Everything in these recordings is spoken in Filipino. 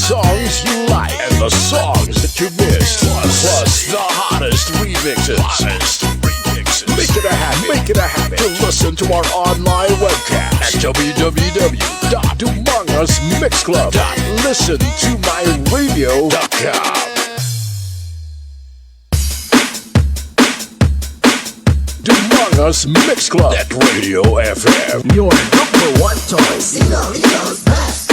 songs you like and the songs that you missed. Plus the hottest remixes. Make it a habit to listen to our online webcast at www.humongous.listentomyradio.com. Humongous Mix Club at Radio FM. Your #1 choice. Ilocos best.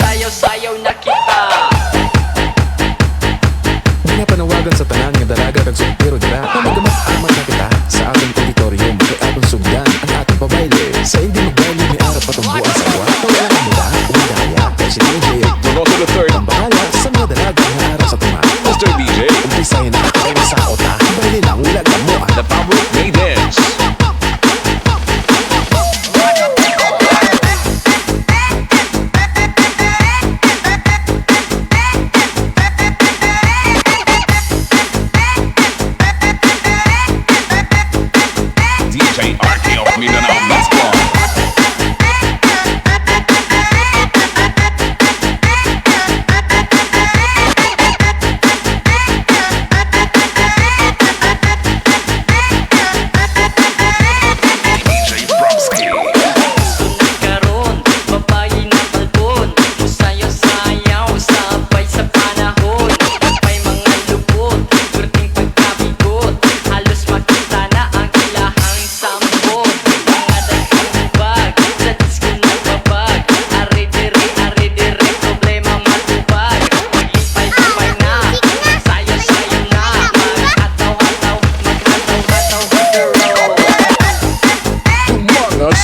Sayaw-sayaw na kita. Panawagan sa tanan nga dalaga kag soltero dira. Pamagamat-amat na kita sa ating teritoryo, magay atong sugdan ang ating pabayle. Sa hindi magbayle ni arap atong buwan sa buwan. Tawaran mo ba? Umidaya kay si DJ Donoso the third. ang bahala sa mga dalaga nga arap sa tunga. Mr. DJ. Umpisahin na ay sa ota. Bayle lang wala ka mo. The Pablo May Dance.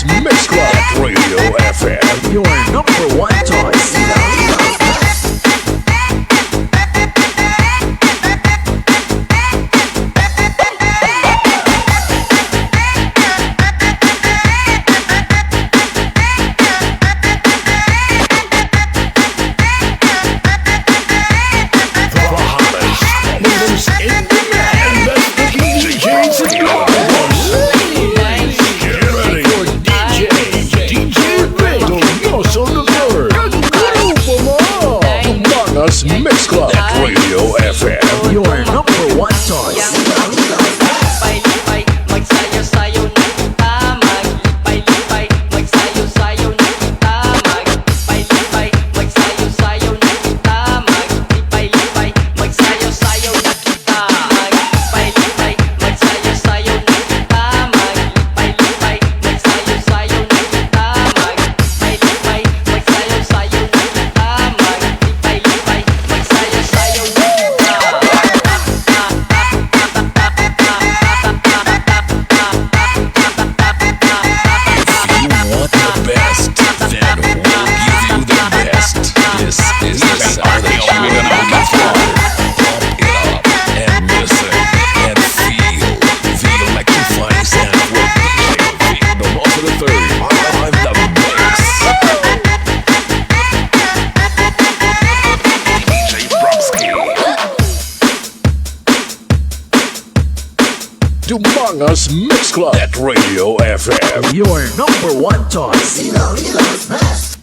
Mix Club at Radio FM. Your #1 choice. Mix Club at Radio FM. Your #1 choice. Lipay-lipay, magsayaw-sayaw na kita. Maglipay-lipay, magsayaw-sayaw na kita. Maglipay-lipay, magsayaw-sayaw na kita. Maglipay-lipay, magsayaw-sayaw na kita. Maglipay-lipay, magsayaw-sayaw na kita. Maglipay-lipay, magsayaw-sayaw na kita. Maglipay-lipay, magsayaw-sayaw na kita. Maglipay-lipay, magsayaw-sayaw na kita. Humongous Mix Club at Radio FM. Your #1 choice. Ilocos best.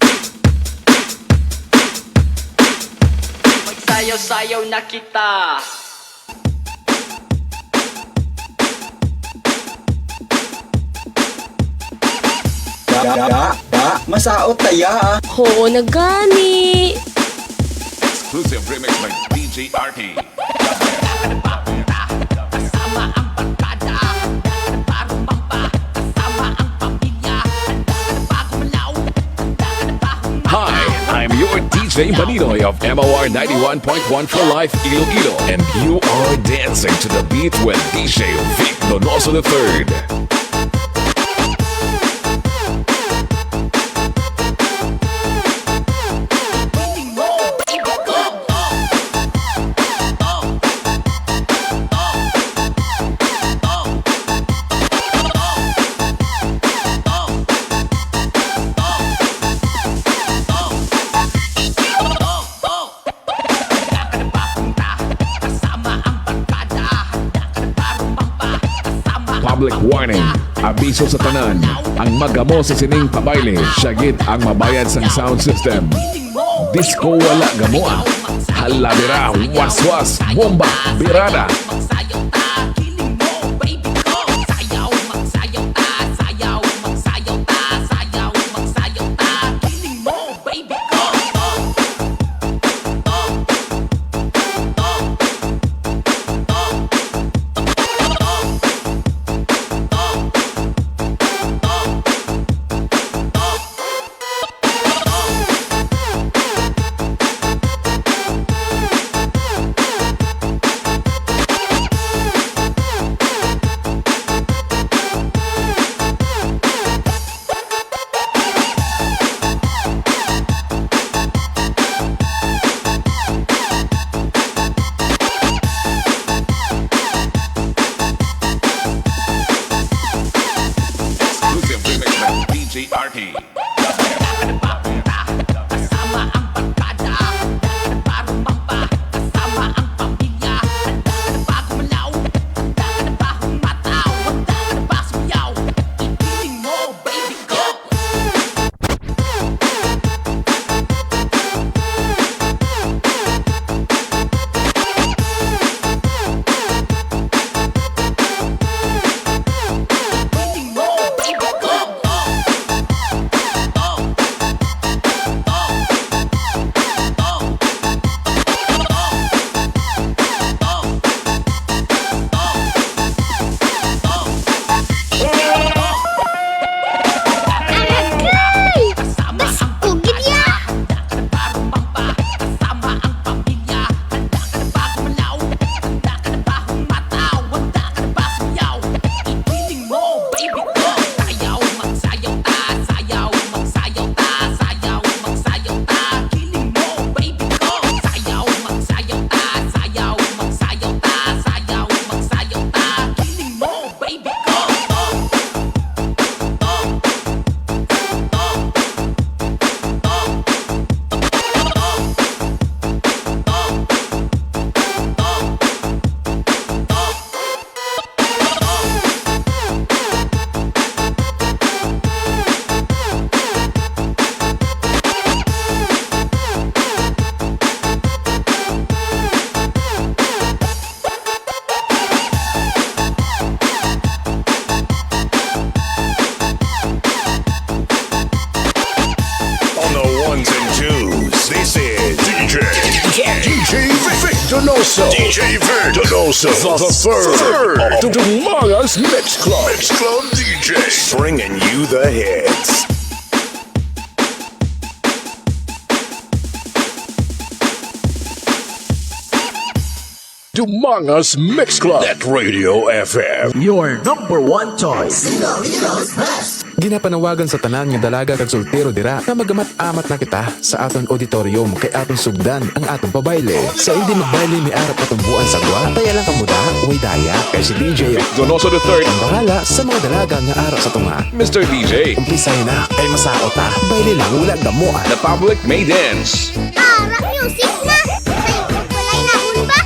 Magsayaw-sayaw na kita. Masaot taya. Oo na gani. Exclusive remix by DJ RT. Hi, I'm your DJ Maninoy of MOR 91.1 for Life Iloilo, and you are dancing to the beat with DJ Vic Donoso the third. Public warning. Abiso sa tanan. Ang magamo sa sining pabayle, syagit ang mabayad sang sound system. Disco wala gamoa. Halabira, waswas, bomba, birada. Exclusive remix by DJ RT. On the ones and twos, this is DJ Donoso. DJ Donoso, the third of Dumanga's Mix Club. Mix Club DJ, bringing you the hits. Dumanga's Mix Club at Radio FM. Your number one choice. Filipino's best. Ginapanawagan sa tanan nga dalaga kag soltero dira na magamat-amat na kita sa aton auditorium kay aton sugdan ang aton pabayle. Sa hindi magbayle ni arap atong buan sagwa, taya lang kamuda, way daya kay si DJ Donoso the third. ang bahala sa mga dalaga nga ara sa tunga. Mr. DJ. Umpisay na kay masao ta. Bayle lang wala gamuan. The public may dance. Rock music na! May kulay na unba?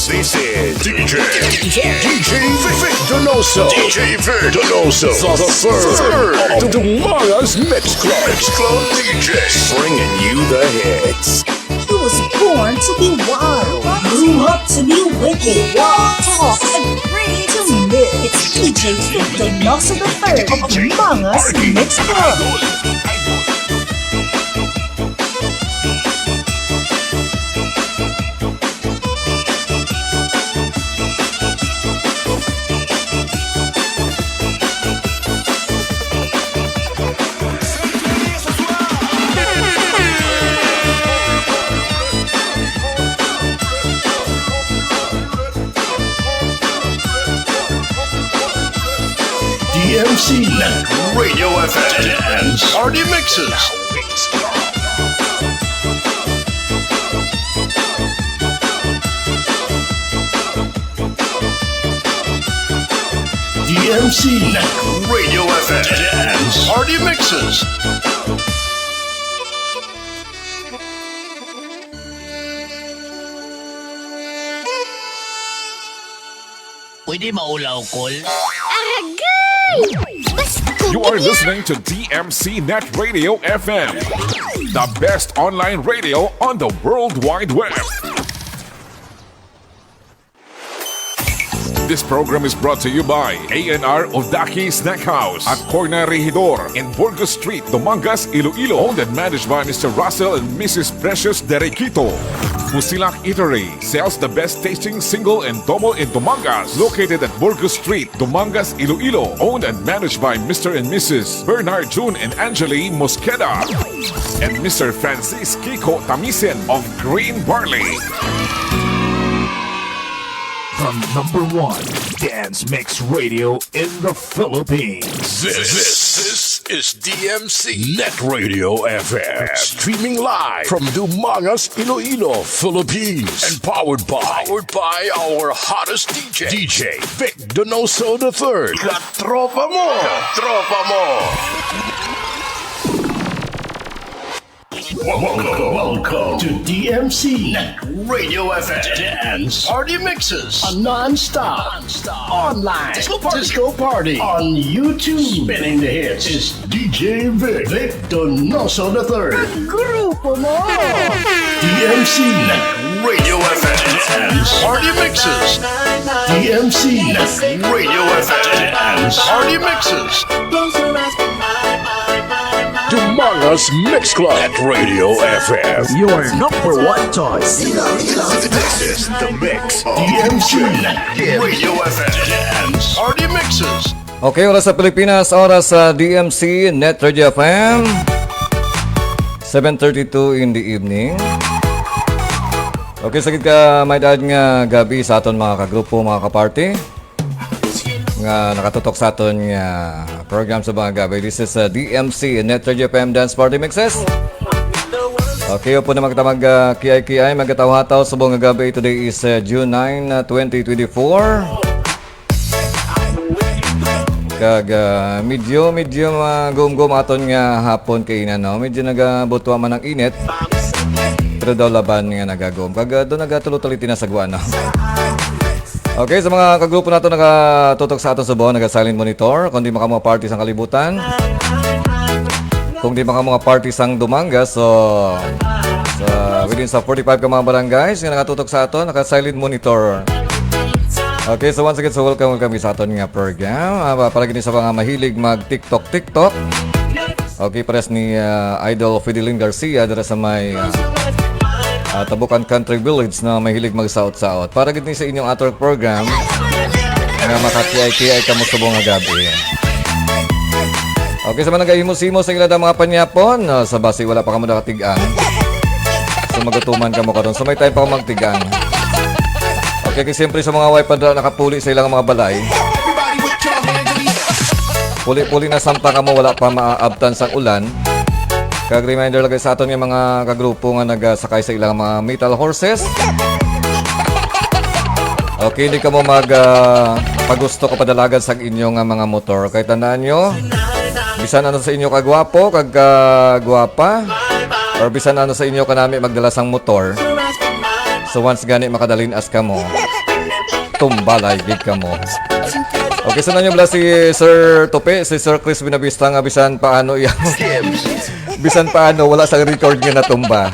This is DJ Vic Donoso. DJ Vic Donoso. The third of tomorrow's Mix Club. Mix Club DJs. Bringing you the hits. He was born to be wild, grew up to be wicked, walk, talk, and bring to live. It's DJ Victor Donoso the third of Among Us Mix Club. DMC Radio FM Dance Party Mixes. DMC Radio FM Dance Party Mixes. Pwede maulaw, Col? You are listening to DMC Net Radio FM, the best online radio on the World Wide Web. This program is brought to you by A&R Odaki Snack House at Corner Regidor in Burgos Street, Dumangas, Iloilo. Owned and managed by Mr. Russell and Mrs. Precious Derequito. Musilak Eatery sells the best tasting single and double in Dumangas. Located at Burgos Street, Dumangas, Iloilo. Owned and managed by Mr. and Mrs. Bernard June and Angeli Mosqueda. And Mr. Francis Kiko Tamisen of Green Barley. The #1 dance mix radio in the Philippines. This is DMC Net Radio FM. Streaming live from Dumangas, Iloilo, Philippines. And powered by our hottest DJ Vic Donoso III. Katropa mo! Welcome to DMC Net Radio FM Dance Party Mixes, a non-stop online disco party on YouTube. Spinning the hits is DJ Vic Donoso III. Grupo mo! DMC Net Radio FM Dance Party Mixes. DMC Net Radio FM Dance Party Mixes. Dumangas Mix Club at Radio FM. Your #1 choice. This is the mix. DMC Radio FM Dance Party Mixes. Okay, oras sa Pilipinas, oras sa DMC Net Radio FM 7:32 in the evening. Okay, sagid ka may dad nga gabi sa aton mga kagrupo, mga kaparty nga nakatutok sa aton nga program sa mga gabi. This is DMC Net Radio FM Dance Party Mixes. Okay, upo na magtamag kiay magkataw-hataw sa buong gabi. Today is June 9, 2024. Kag medyo gum-gum aton nga hapon kay ina, no? Medyo nagabutwa man ang init. Pero daw laban nga nagagum. Kag do nagatulo-tuloy tinasagwan, no? Okay, sa mga kagrupo nato nakatutok sa aton sa buong naga-silent monitor. Kung di maka mga party sang kalibutan, kung di maka mga party sang Dumangas, so within sa 45 ka mga barangays nga nakatutok sa aton, naka-silent monitor. Okay, so once again, so welcome sa aton nga program. Para gini sa mga mahilig mag-TikTok. Okay, pares ni Idol Fidelin Garcia dara sa may Tabukan Country Village na mahilig mag-saot-saot. Para gini sa inyong ator program nga makakiyay-kiyay ka mo sa buong gabi. Okay, sa mga nag-ahimos-himos sa ilada mga panyapon, sa base wala pa ka mo nakatigaan. So magutuman ka mo karon. So may time pa ka magtigaan. Okay, kasi siyempre sa mga wife na nakapuli sa ilang mga balay. Puli-puli na sampa ka mo, wala pa maaabtan sa ulan. Kag reminder lagi sa aton yung mga kagrupo nga nagsakay sa ilang mga metal horses. Okay, hindi ka mo pagusto ka padalagan sa inyong mga motor. Kaya tandaan nyo, bisan ano sa inyo kagwapo, kagwapa, or bisan ano sa inyo kanami magdala sang motor. So once gani makadalin as ka mo, tumbalay gig ka mo. Okay, so nanyo bala si Sir Tope, si Sir Chris Binabista nga bisan paano iya. Bisan paano wala sa record nga natumba.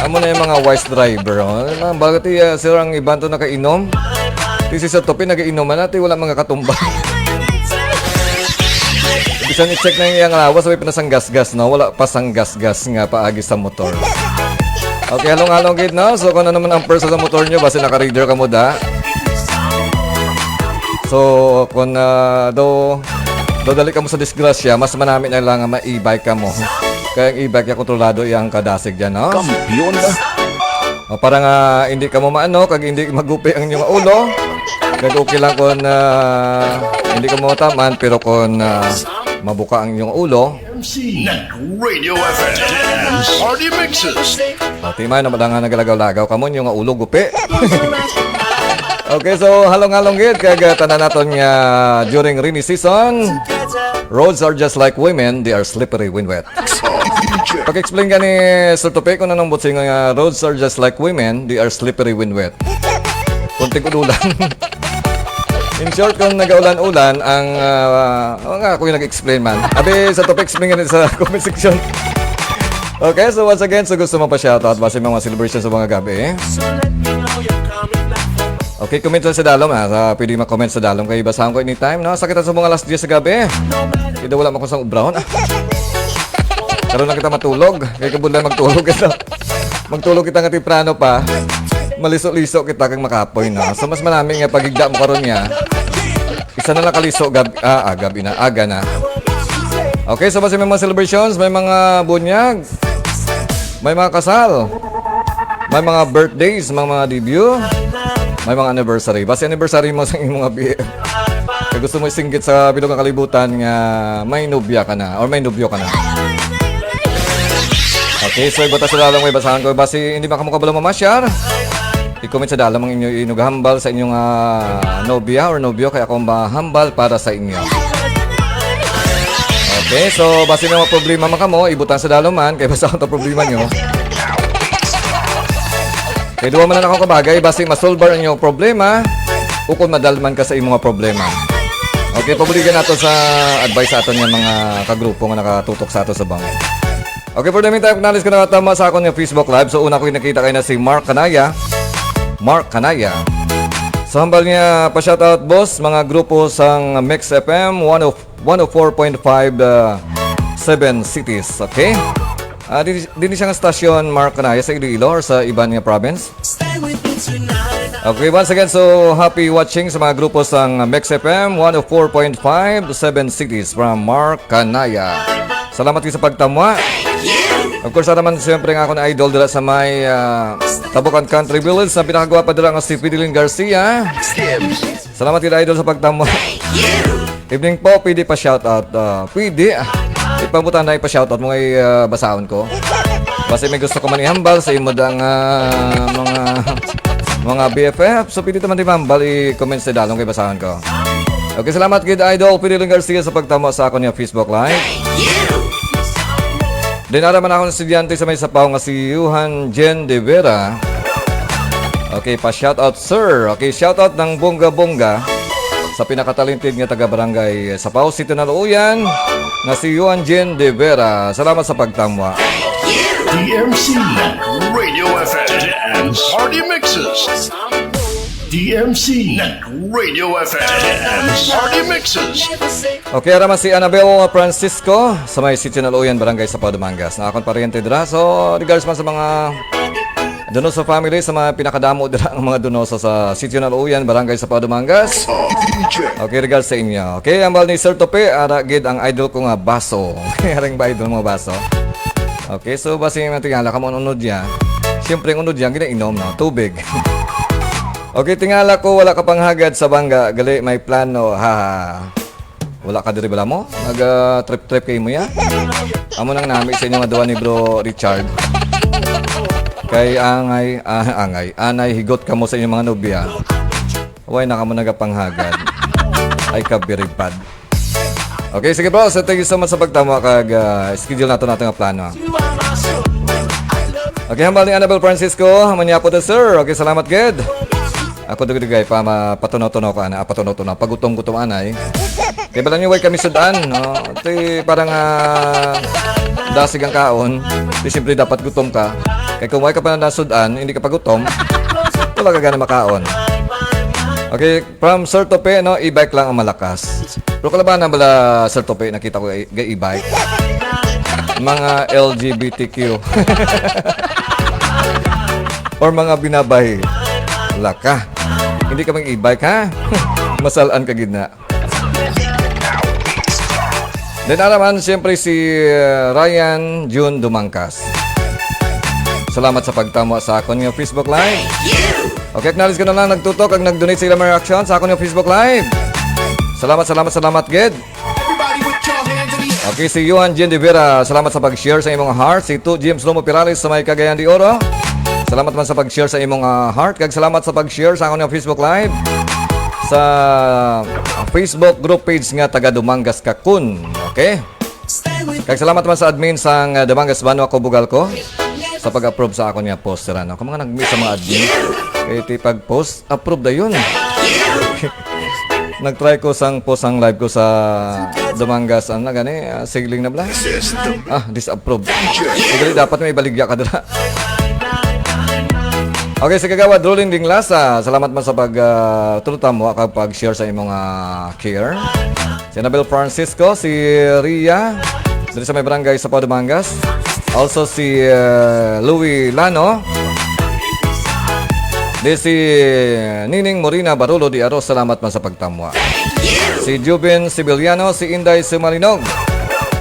Amo na yung mga wise driver. Oh. Bakit sir ang iban to nakainom? Si Sir Tope nagainom na wala mga katumba. Bisan i-check na yung iyang lawas, sabi pinasang gas-gas, no? Wala pasang gas-gas nga paagi sa motor. Okay, halong-halong gid, no? So, kung ano naman ang perso sa motor nyo, basta naka-reader ka mo da. So, kung dali ka mo sa disgrasya, mas manami na lang ma-e-bike ka mo. Kaya ang e-bike yung kontrolado yung kadasig dyan, no? Kampiyon na. Para nga hindi ka mo maano, kag hindi magupi ang inyong ulo. Kag okay lang kung hindi ka mo taman, pero kung mabuka ang inyong ulo. DMC Radio FM Party Mixes. Timay na madanga nagalagaw-lagaw ka mo yung ulo gupi. Okay, so halong-halong gid kag tanan naton nga during rainy season. Roads are just like women, they are slippery when wet. Pag-explain ka ni Sir Tope kung anong butsing nga roads are just like women, they are slippery when wet. Kunting ulan. In short, kung nag-ulan-ulan, ang nga ako yung nag-explain man. Abi, sa Tope, explain nga sa comment section. Okay, so once again, so gusto mo pa shoutout base mga celebration sa mga gabi. Okay, comment sa dalom ha. Pwede mag-comment sa dalom kay basahan ko anytime, no? Sakitan sa mga last 10 sa gabi. Hindi wala mo sa ubrahon. Karoon lang kita matulog. Kaya kabula magtulog kita. Magtulog kita nga temprano pa. Maliso-liso kita kang makapoy, no? So mas maraming nga pagigda mo karon niya. Isa na lang kaliso gabi na, aga na. Okay, so basta may mga celebrations, may mga bunyag, may mga kasal, may mga birthdays, mga debut, may mga anniversary. Basta anniversary mo sa imong mga BF. Kaya gusto mo isinggit sa bilog ng kalibutan nga may nobya ka na or may nobyo ka na. Okay, so ibata sa dalang may basahan ko. Basi hindi ba ka mukabalo mamasyar? I-comment sa dalang ang inyo inughambal sa inyong nobya or nobyo. Kaya akong mahambal para sa inyo. Okay, so basi may mga problema man ka mo, ibutan sa dalaman. Kaya basta ang problema nyo. Kaya duwa man na akong kabagay, basi masolbar ang inyong problema o kung madalman ka sa imong mga problema. Okay, pabuligan nato sa advice sa aton yung mga kagrupo nga nakatutok sa ato sa bang. Okay, for the meantime, nalis ko nakatama sa akong yung Facebook Live. So una ko nakita kayo na si Mark Canaya. So hambal niya pa-shoutout boss, mga grupo sang Mix FM 104.5 7 cities, okay? Din siyang stasyon Mark Canaya sa Iloilo or sa iban nga province. Okay, once again, so happy watching sa mga grupo sang Mix FM 104.5 7 cities from Mark Canaya. Salamat kayo sa pagtamwa. Of course, naman siyempre nga ako na idol dala sa may Tabukan Country Village na pinakagwapa dala nga si Fidelin Garcia. Salamat kayo idol sa pagtamwa. Evening po, pwede pa shoutout. Pwede. Ipabutan na ipa-shoutout mo ay basahon ko. Basta may gusto ko man ihambal sa imo dang mga BFF. So pwede naman ihambal, i-comment sa dalong kay basahon ko. Okay, salamat kid idol Fidelin Garcia sa pagtama sa ako niya Facebook Live. Dinaraman ako ng estudyante sa may sapaw nga si Johan Jen De Vera. Okay, pa-shoutout sir. Okay, shoutout ng bongga-bongga sa pinakatalented nga taga-barangay Sapaw City na Luuyan na si Johan Jen De Vera. Salamat sa pagtamwa. DMC Radio FM Party Mixes. DMC Radio FM Party Mixes. Okay, araman si Annabel Francisco sa may City na Luuyan, Barangay Sapaw, Dumangas. Nakakon pariente dira. So, regards man sa mga Donoso family, sa mga pinakadamo dira ang mga Donoso sa City na Luuyan, Barangay Sapaw, Dumangas. Okay, regards sa inyo. Okay, ambal ni Sir Tope, ara gid ang idol ko nga baso. Haring ba idol mo baso? Okay, so basi matingala ka mo unod niya. Siyempre ang unod niya ginainom na tubig. Okay, tingala ko wala ka pang hagad sa bangga. Gali may plano. Ha. Wala ka diri bala mo? Nag-trip-trip kay mo ya? Amo nang nami sa inyo nga duwa ni Bro Richard. Kay anay higot ka mo sa inyong mga nobya. Huwag na ka mo nagapanghagad. Ay ka biribad. Okay, sige bro. So thank you so much sa pagtama kag schedule nato nga plano. Okay, hambal ni Annabel Francisco. Manya po to sir. Okay, salamat gid. Ako dugay pa patunaw-tunaw ka na, patunaw-tunaw. Pagutom-gutom anay. Kaya bala niyo way kami sudan, no? Ito parang dasig ang kaon. Di siyempre dapat gutom ka. Kaya kung way ka pa na nasudan, hindi ka pagutom, wala ka gana makaon. Okay, from Sir Tope, no? E-bike lang ang malakas. Pero kalaban na bala Sir Tope, nakita ko e-bike. Mga LGBTQ. Or mga binabay. Wala ka. Hindi ka mag-e-bike, ha? Masalaan ka gid na. Then naman, siyempre si Ryan June Dumangkas. Salamat sa pagtamo sa akon yung Facebook Live. Okay, acknowledge ko na lang nagtutok ang nag-donate sa ilang reaction sa akon yung Facebook Live. Salamat, Ged. Okay, si Johan Jen de Vera, salamat sa pag-share sa imong heart. Si James Romo Pirales sa may Cagayan de Oro. Salamat man sa pag-share sa imong heart. Kag salamat sa pag-share sa akon yung Facebook Live. Sa Facebook group page nga taga Dumangas Kakun. Okay? Kag salamat man sa admin sang Dumangas Banwa ko Bugalko sa pag-approve sa akon nga poster ano. Kung mga nag-miss sa mga admin, kaya iti pag-post, approve na yun. Nag-try ko sang post ang live ko sa Dumangas ano gani, sigling na bla. Disapprove. Siguro dapat may baligya ka dala. Okay, sa kagawad, Rolling Ding Lasa. Salamat man sa pag-turutan mo kapag share sa imong care. Si Anabel Francisco, si Ria, dito sa may barangay sa Dumangas. Also si Louie Lano. Di si Nining Morina Barulo di Aros, salamat man sa pagtamwa. Si Jubin Sibiliano, si Inday Sumalinog.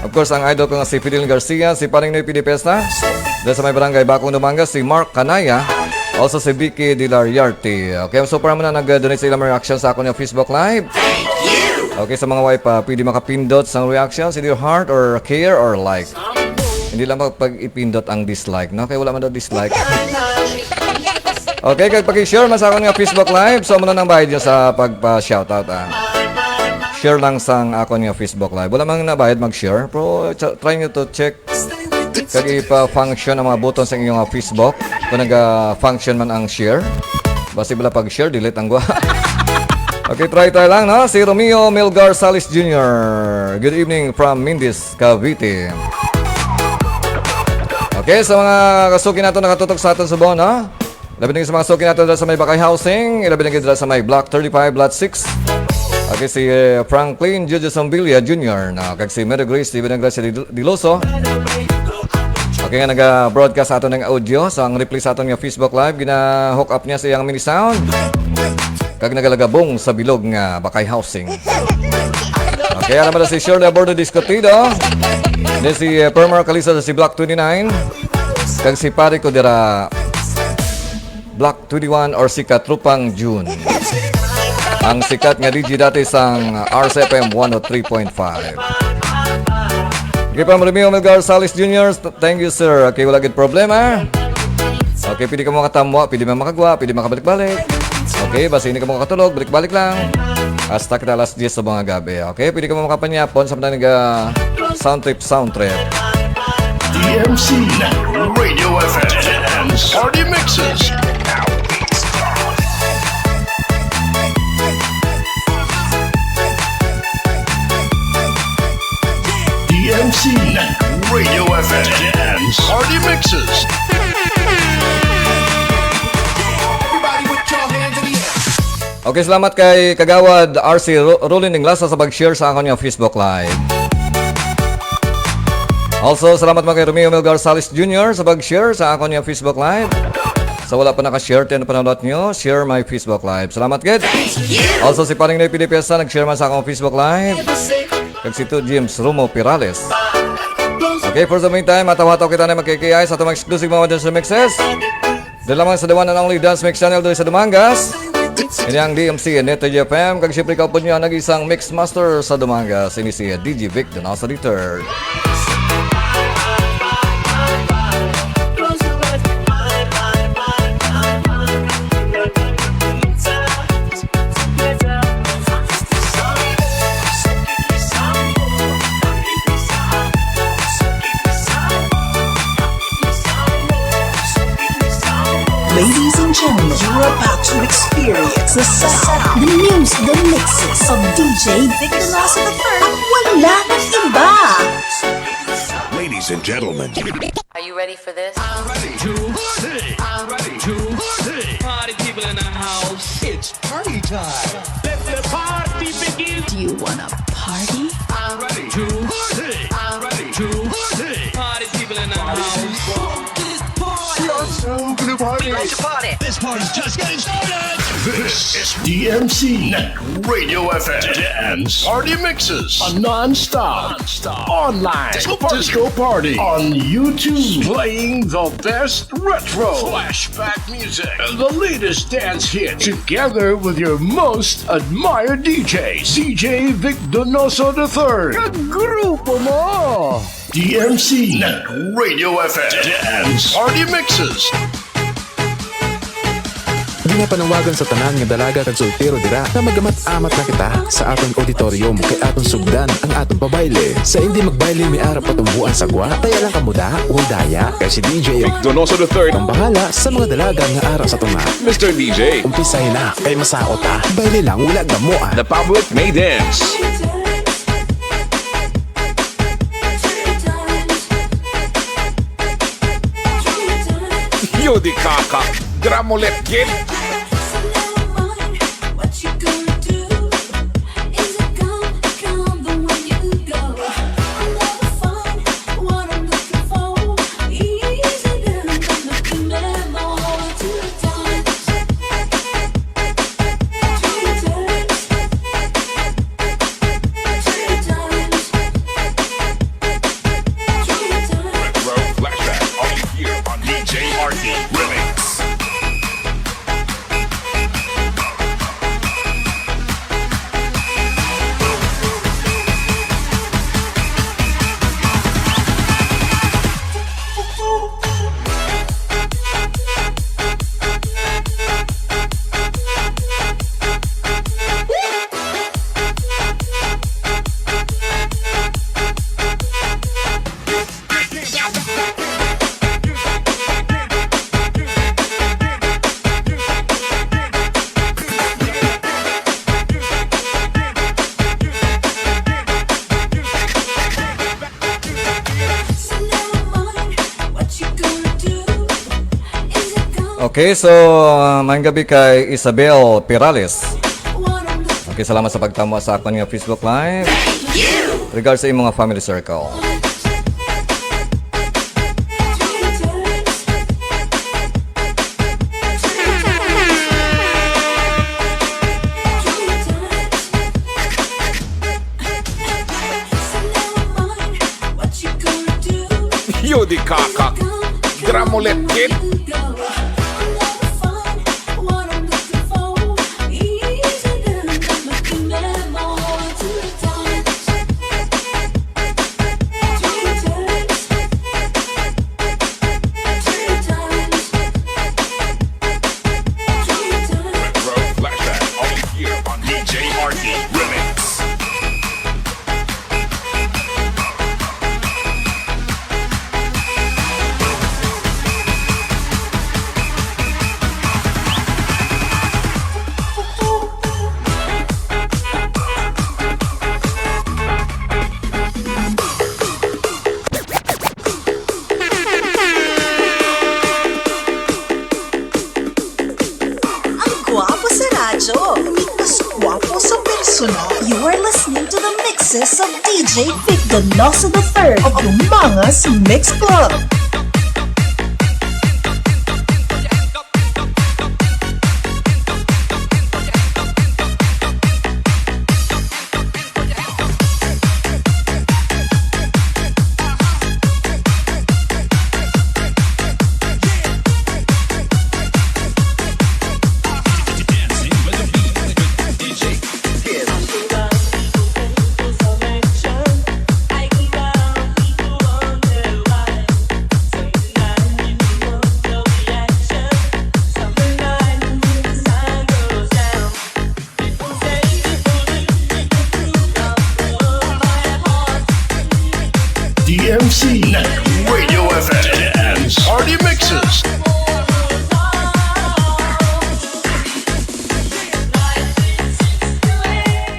Of course, ang idol ko nga si Fidel Garcia, si Paring Noy Pidipesta. Dito sa may barangay Bakong Dumangas, si Mark Canaya. Also si Vicky Dilariarte. Okay, so para muna nag-donate sa ilang reaction sa ako ng Facebook Live. Okay, sa mga wife, pwede makapindot sa reaction sa your heart or care or like. Hindi lang pag-ipindot ang dislike, no? Kaya wala man daw dislike. Okay, kaya pag-share mas ako ng Facebook Live. So, muna nang bayad nyo sa pagpa-shoutout. Share lang sang ako ng Facebook Live. Wala mang nabayad mag-share. Pero try nyo to check kag ipa-function ang mga button sa inyong Facebook. Kung nag-function man ang share. Basta bala pag-share, delete ang gwa. Okay, try lang, no? Si Romeo Melgar Salis Jr. Good evening from Mindis, Cavite. Okay, sa mga kasuki natin nakatutok sa atin sa buwan, no? Labi na sa mga kasuki natin sa may Bakay Housing. Labi na sa may Block 35, Lot 6. Okay, si Franklin Judge Sambilia Jr. No? Kag si Mary Grace, Labi na sa Diloso. Okay nga, nag-broadcast sa ato ng audio. So, ang replay sa ato ng Facebook Live, gina-hook up niya sa iyang mini sound. Kag nagalagabong sa bilog nga Bakay Housing. Okay, alam mo na si Shirley Abordo Discotido. Then si Permar Calisa si Block 29. Kag si pare ko dira Block 21 or sikat Trupang June. Ang sikat nga DJ dati sang RCFM 103.5. Okay, Pam Romeo Melgar Salis Jr. Thank you, sir. Okay, wala gid problema. Okay, pwede ka makatamwa, pwede mo makagwa, pwede makabalik-balik. Okay, basta hindi ka makatulog, balik-balik lang. Hasta kita alas 10 sa mga gabi. Okay, pwede ka makapanyapon sa mga sound trip. DMC Radio FM and Party Mixes. DMC Radio FM and Party Mixes. Okay, salamat kay Kagawad RC Rolling Ding Lasa sa pag-share sa akong Facebook Live. Also, salamat mga kay Romeo Melgar Salis Jr. sa pag-share sa akong Facebook Live. Sa wala pa naka-share, tiyan na panood nyo, share my Facebook Live. Salamat, Ged. Also, si Paring Noy Pidipesta nag-share man sa akong Facebook Live. Kag si James Romo Pirales. Okay, for the meantime, mataw-hataw kita na magkikiyay sa itong exclusive mga dance mixes. Dahil lamang sa the one and only dance mix channel doon sa Dumangas. Ini ang DMC Neto FM. Kag siyempre ikaw po nyo ang nag-isang mix master sa Dumangas. Ini si DJ Vic Donoso III. Ladies and gentlemen, you're about to experience experience the sound, the music, the mixes of DJ Vic Donoso III. Wala nang iba. Ladies and gentlemen, Are you ready for this? Party people in the house. It's party time. Let the party begin. Do you wanna party? I'm ready to party. I'm ready to party. Party people in the house. This party's just getting started. this is DMC Radio FM Dance Party Mixes on Non-Stop Online Disco Party on YouTube, playing the best retro flashback music and the latest dance hits together with your most admired DJs, DJ Vic Donoso III. Kagrupo mo! DMC Radio FM Dance Party Mixes. Ginapanawagan sa tanan nga dalaga kag soltero dira na magamat-amat na kita sa atong auditorium kay atong sugdan ang atong pabayle. Sa hindi magbayle may arap patumbuan sagwa, taya lang kamuda o daya kay si DJ Donoso III. ang bahala sa mga dalaga nga ara sa tunga. Mr. DJ. Umpisahin na kay masaot ta. Bayle lang wala gamo ah. The public may dance. Yodi kaka. Gramolet kid. REMIX. Okay, so maayong gabi kay Isabel Pirales. Okay, salamat sa pagtamo sa akong nga Facebook Live. Regards sa imong mga family circle. Yodi kaka. Gramolet kid. REMIX. Ang gwapo sa radyo, ngunit mas gwapo sa personal. You are listening to the mixes of DJ Vic Donoso III of Lumangas Mix Club.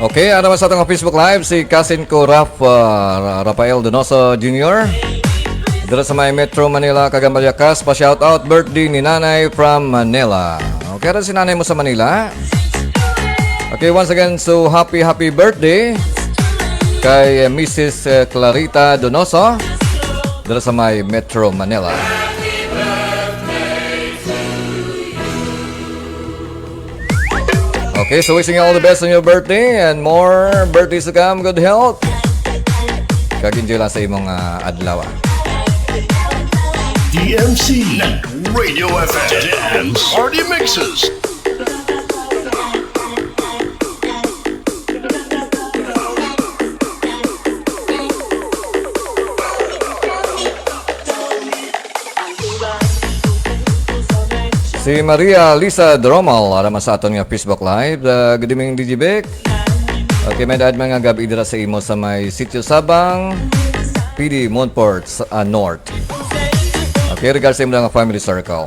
Okay, ano sa atong Facebook Live, si cousin ko Rafael Donoso Jr. Dito sa may Metro Manila, Kagambalyakas, pa-shoutout birthday ni Nanay from Manila. Okay, rin si Nanay mo sa Manila. Okay, once again, so happy birthday kay Mrs. Clarita Donoso dito sa may Metro Manila. Okay, so wishing you all the best on your birthday and more birthdays to come. Good health. Kag-enjoy lang sa imong adlaw. DMC Radio FM Party Mixes. Si Maria Lisa Dromal arama sa aton nga Facebook Live. Good evening, DJ Vic. Okay, may daad mga gabi dira sa imo sa may Sitio Sabang, PD Montport North. Okay, regards sa imo nga family circle.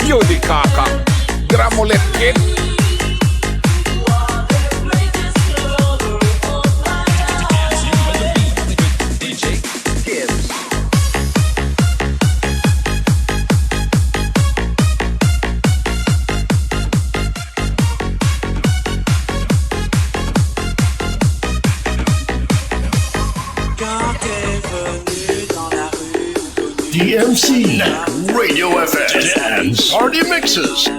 Yudi kaka, gramolet kid. DMC Radio FM Party Mixes.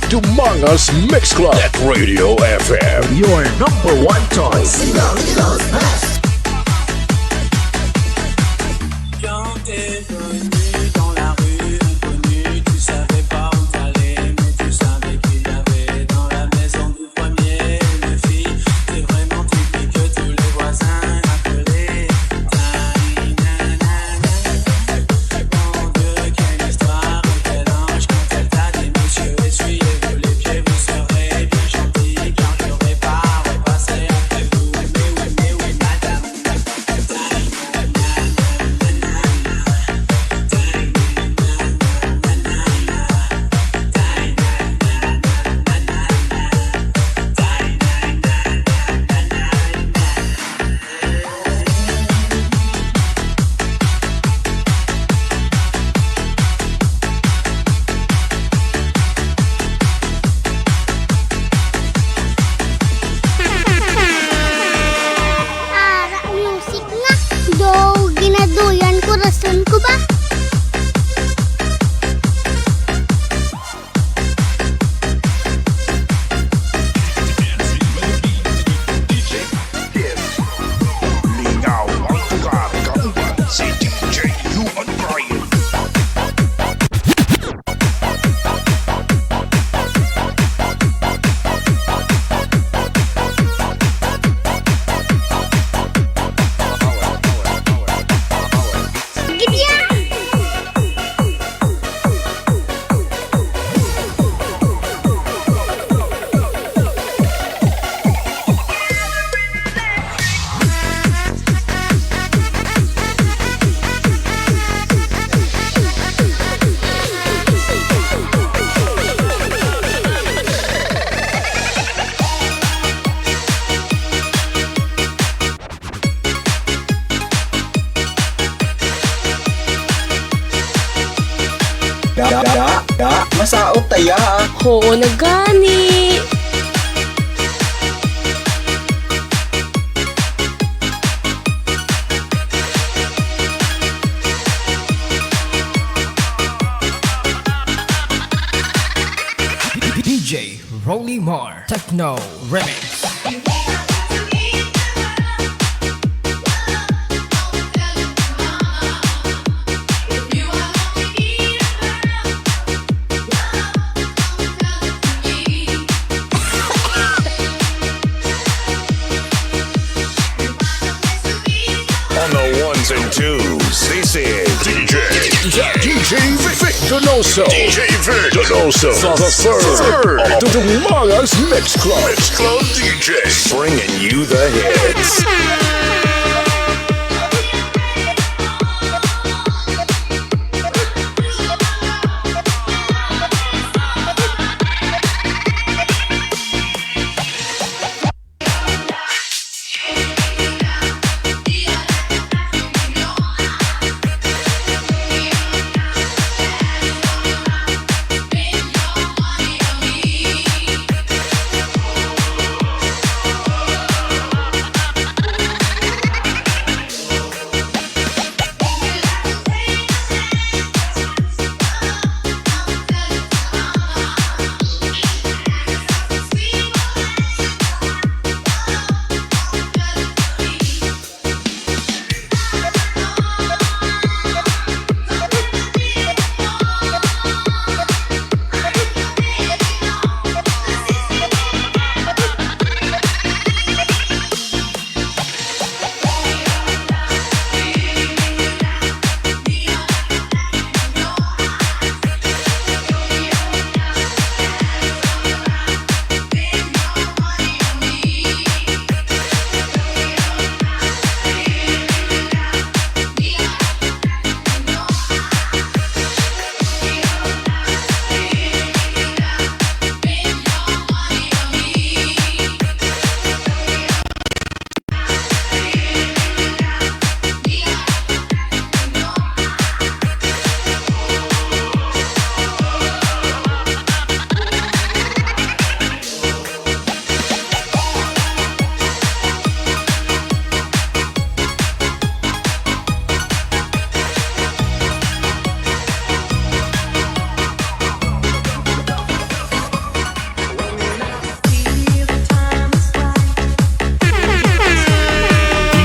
Dumangas Mix Club at Radio FM, your number one choice. Masaot taya. Oo na gani. Rolly Mar Techno Remix. On the ones and twos, this is DJ Donoso. DJ Donoso, the third of the Tomorrow's Mix Club. Mix Club DJ, bringing you the hits.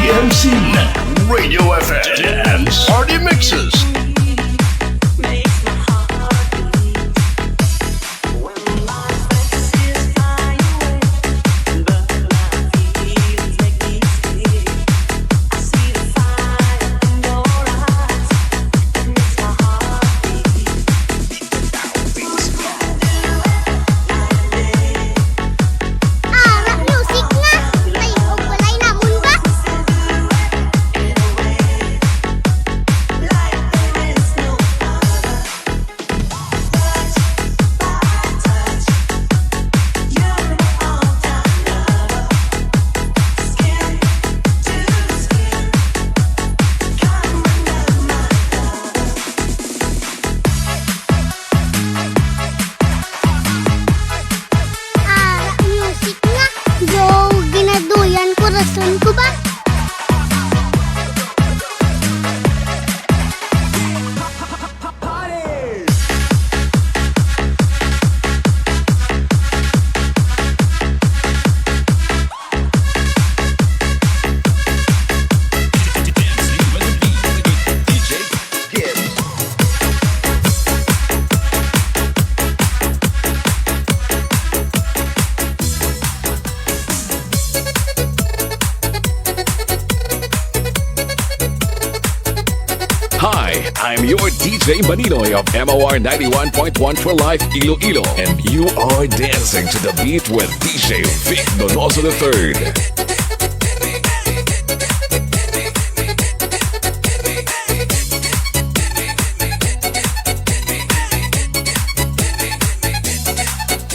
DMC Radio FM Dance Party Mixes. Hi, I'm your DJ Maninoy of MOR 91.1 for Life Iloilo, and you are dancing to the beat with DJ Vic Donoso III. I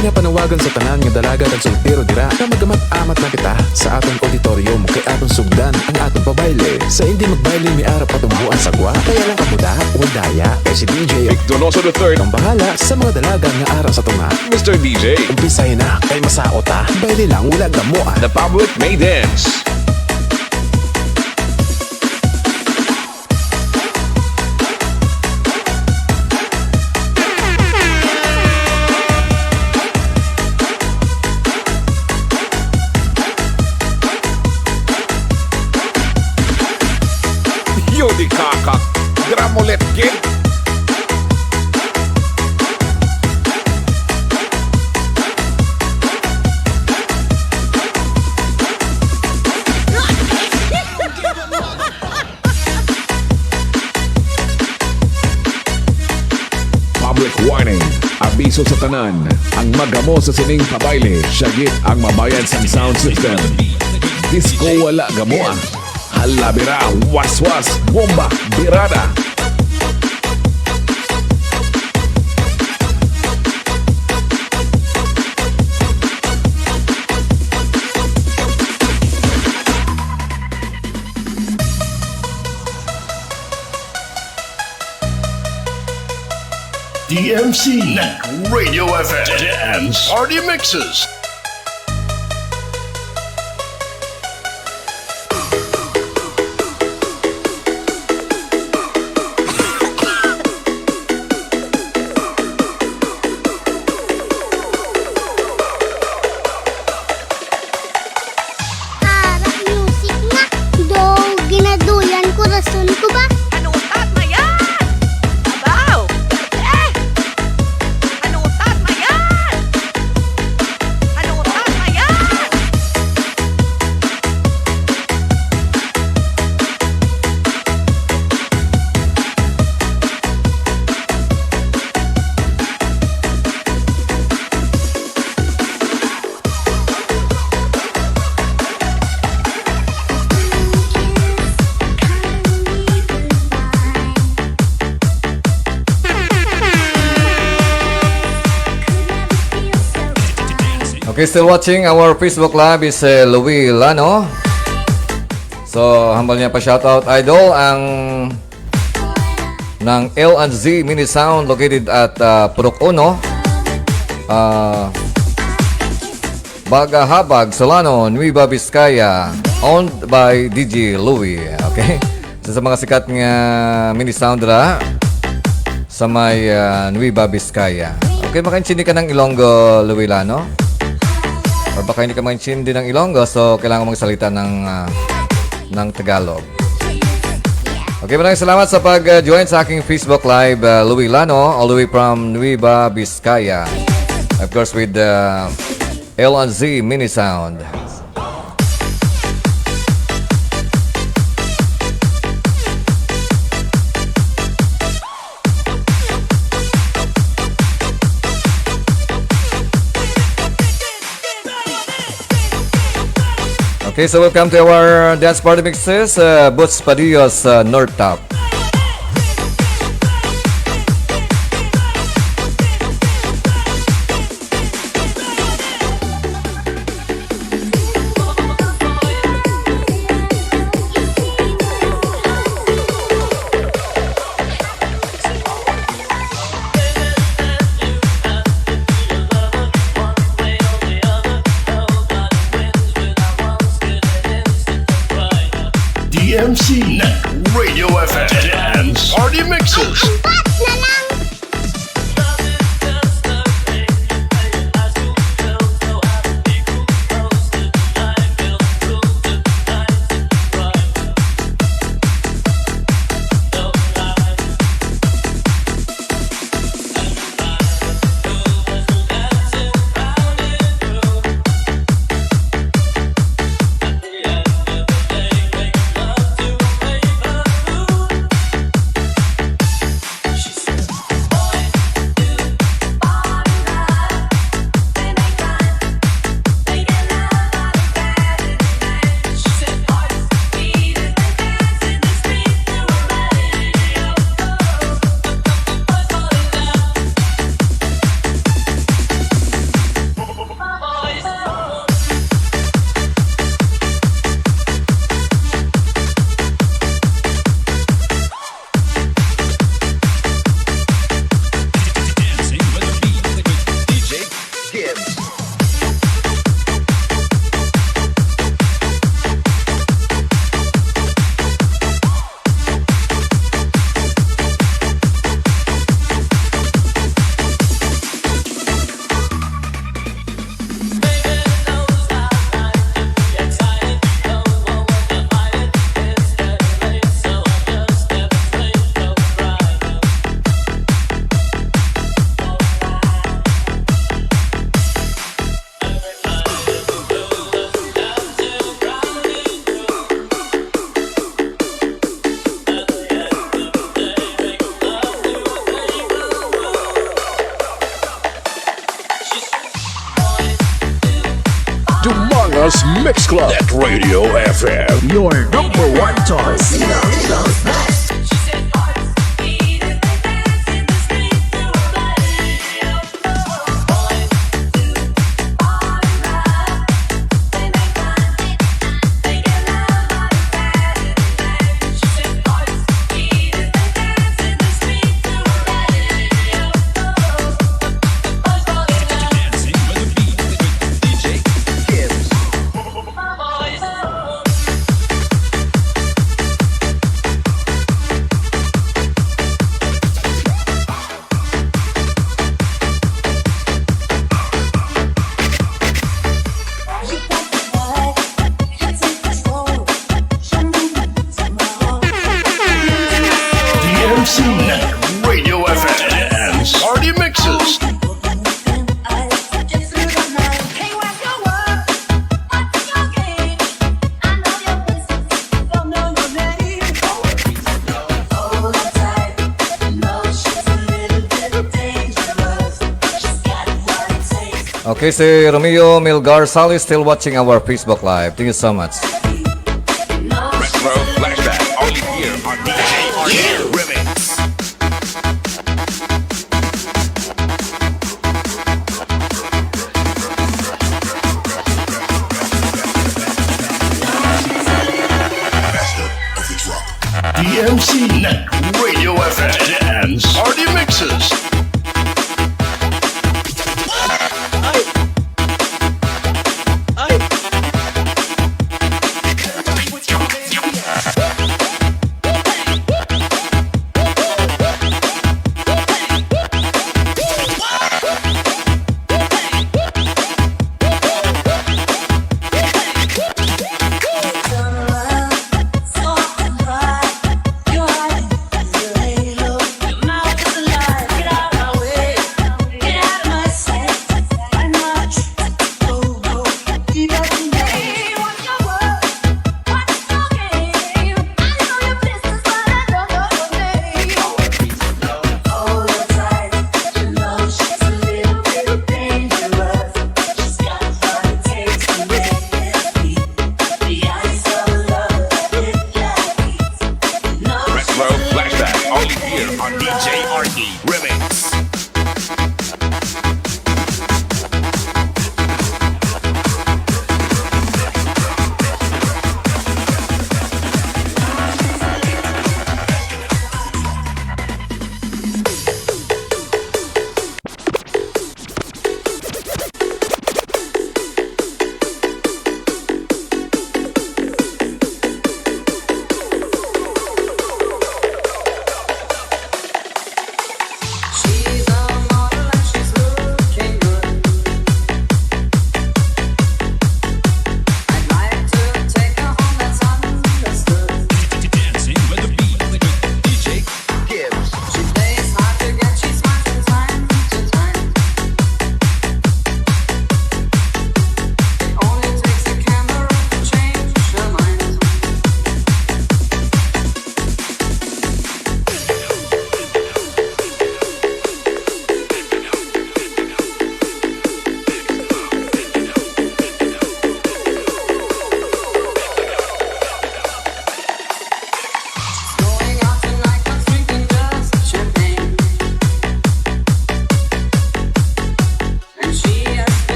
Pinapanawagan sa tanan nga dalaga kag soltero dira na magamat-amat na kita sa atong auditorium kay atong sugdan ang atong pabayle. Sa hindi magbayle mi arap atong buwan sagwa. Kaya lang kamuda o daya kay si DJ Donoso III. ang bahala sa mga dalaga nga ara sa tunga. Mr. DJ. Umpisay na kay masaot ha. Bayle lang wala gamuan. The public may dance. Yodi kakak. Gramolet kid. Public warning. Abiso sa tanan. Ang magamo sa sining pabayle, syagit ang mabayad sa sound system. Disco wala gamoa. Halabira, waswas, bomba, birada. DMC Radio FM Dance Party Mixes. Music nga. Do, ginaduyan ko rason ko ba? Ano utat na yan? Abaw! Ano utat na yan? Ano utat na yan? Okay, still watching our Facebook Live is Louie Lano. So, humble niya pa shoutout idol ang ng L&Z Mini Sound located at Purok 1. Bagahabag, Solano, Nueva Vizcaya, owned by DJ Louie. Okay? So, sa mga sikat nga mini sound ra sa may Nueva Vizcaya. Okay, makaintindi ka ng Ilonggo, Louie Lano? O baka hindi ka makaintindi ng Ilonggo, so kailangan mong salita ng Tagalog. Okay, maraming salamat sa pag-join sa aking Facebook Live, Louie Lano, all the way from Nueva Vizcaya. Of course, with L&Z Mini Sound. Okay, so welcome to our dance party mixes, Boots Padillos, NONSTOP. DMC Radio FM Us Mix Club. Net Radio FM. Your number one choice. DMC Net Radio FM and Party Mixes. Okay, si Romeo Milgar Sally still watching our Facebook Live. Thank you so much. Retro Flashback. Only here on DJ REMIX. DMC Net Radio FM and Party Mixes. REMIX. She's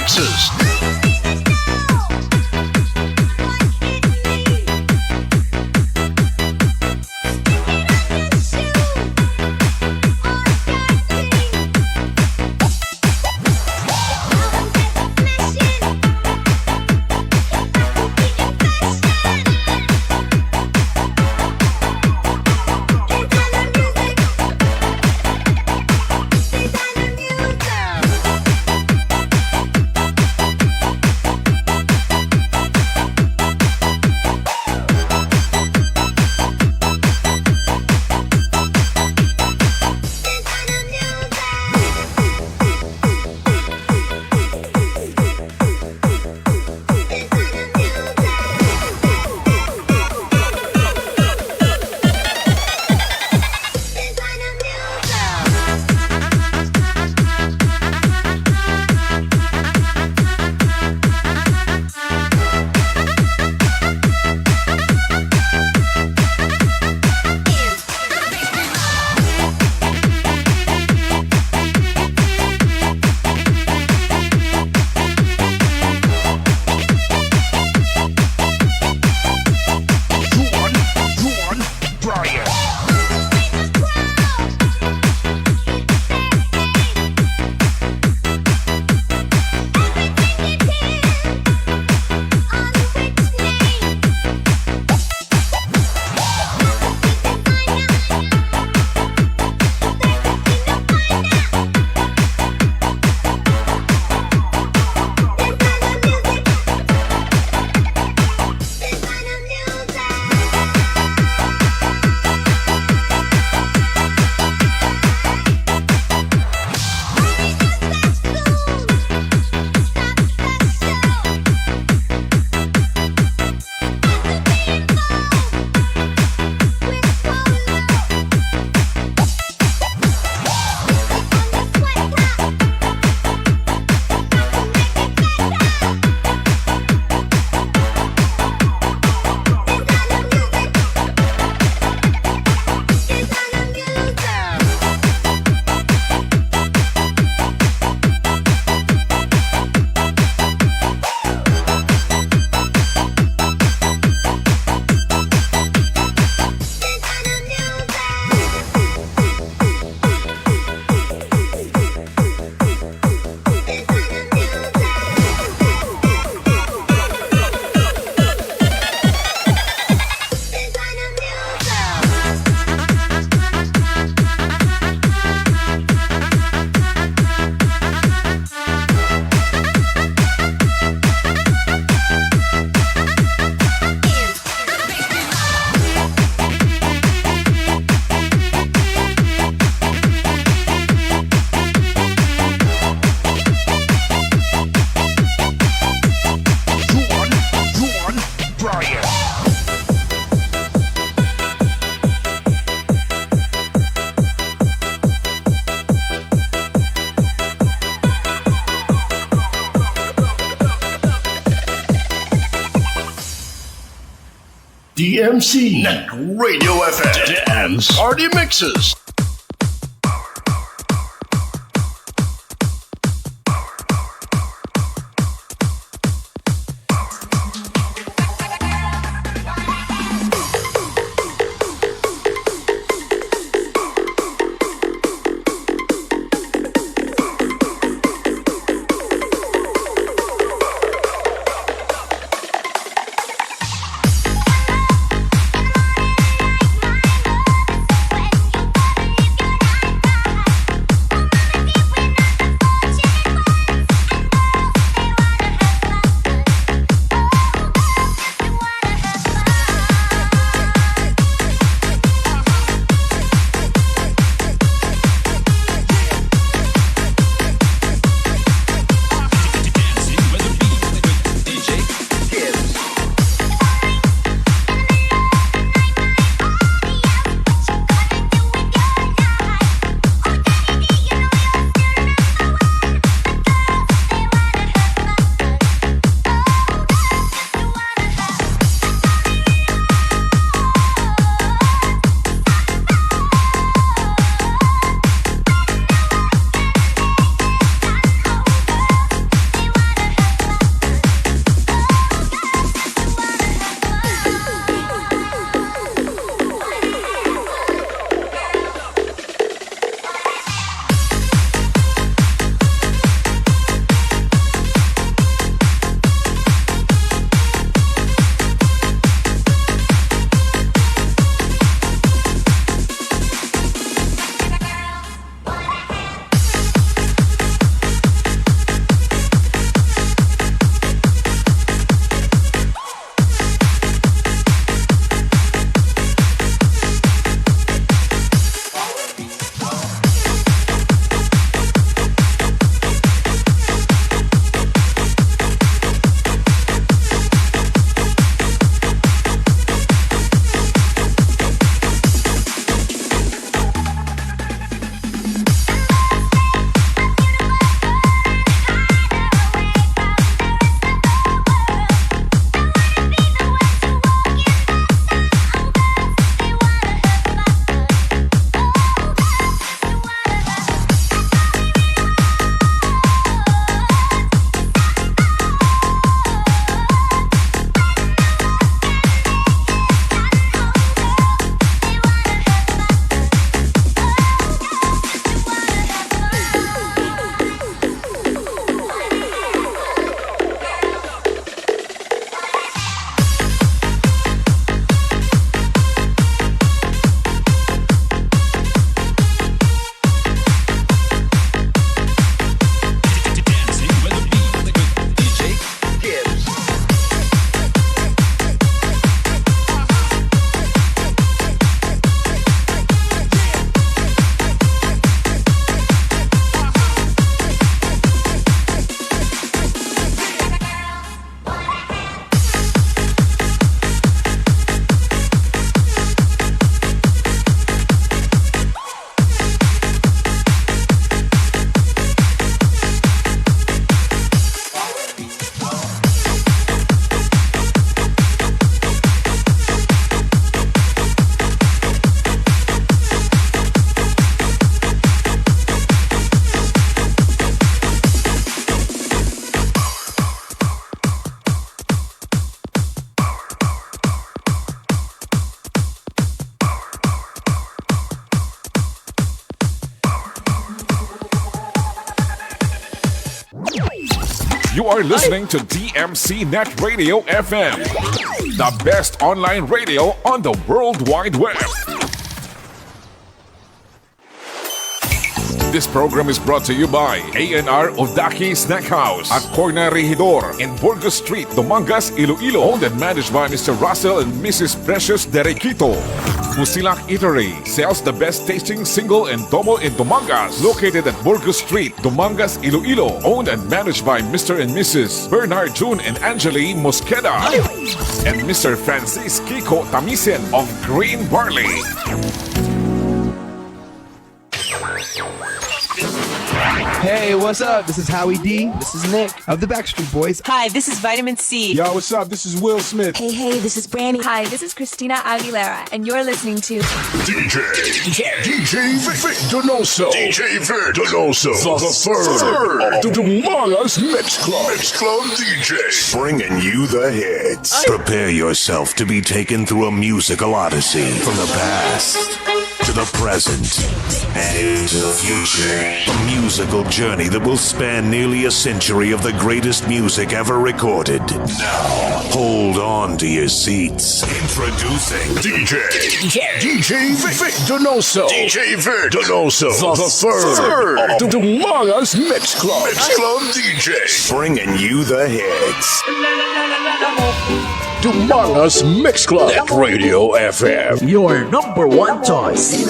remixes. DMC Net Radio FM Dance Party Mixes. You are listening to DMC Net Radio FM, the best online radio on the World Wide Web. This program is brought to you by A&R Odaki Snack House at Corner Regidor in Burgos Street, Dumangas, Iloilo. Owned and managed by Mr. Russell and Mrs. Precious Derequito. Musilak Eatery sells the best tasting single and domo in Dumangas. Located at Burgos Street, Dumangas, Iloilo. Owned and managed by Mr. and Mrs. Bernard June and Angeli Mosqueda. And Mr. Francis Kiko Tamisen of Green Barley. Hey, what's up? This is Howie D. This is Nick of the Backstreet Boys. Hi, this is Vitamin C. Yo, what's up? This is Will Smith. Hey, this is Brandy. Hi, this is Christina Aguilera, and you're listening to DJ Donoso. DJ Donoso. The third of tomorrow's Mix Club. Mix Club DJs. Bringing you the hits. Prepare yourself to be taken through a musical odyssey from the past to the present and into the future. A musical journey that will span nearly a century of the greatest music ever recorded. Now, hold on to your seats. Introducing DJ Vic Donoso. DJ Vic Donoso. The third of tomorrow's Mix Club. Mix Club DJs. Bringing you the hits. Tomorrow's Mix Club at Radio FM. Your number one choice.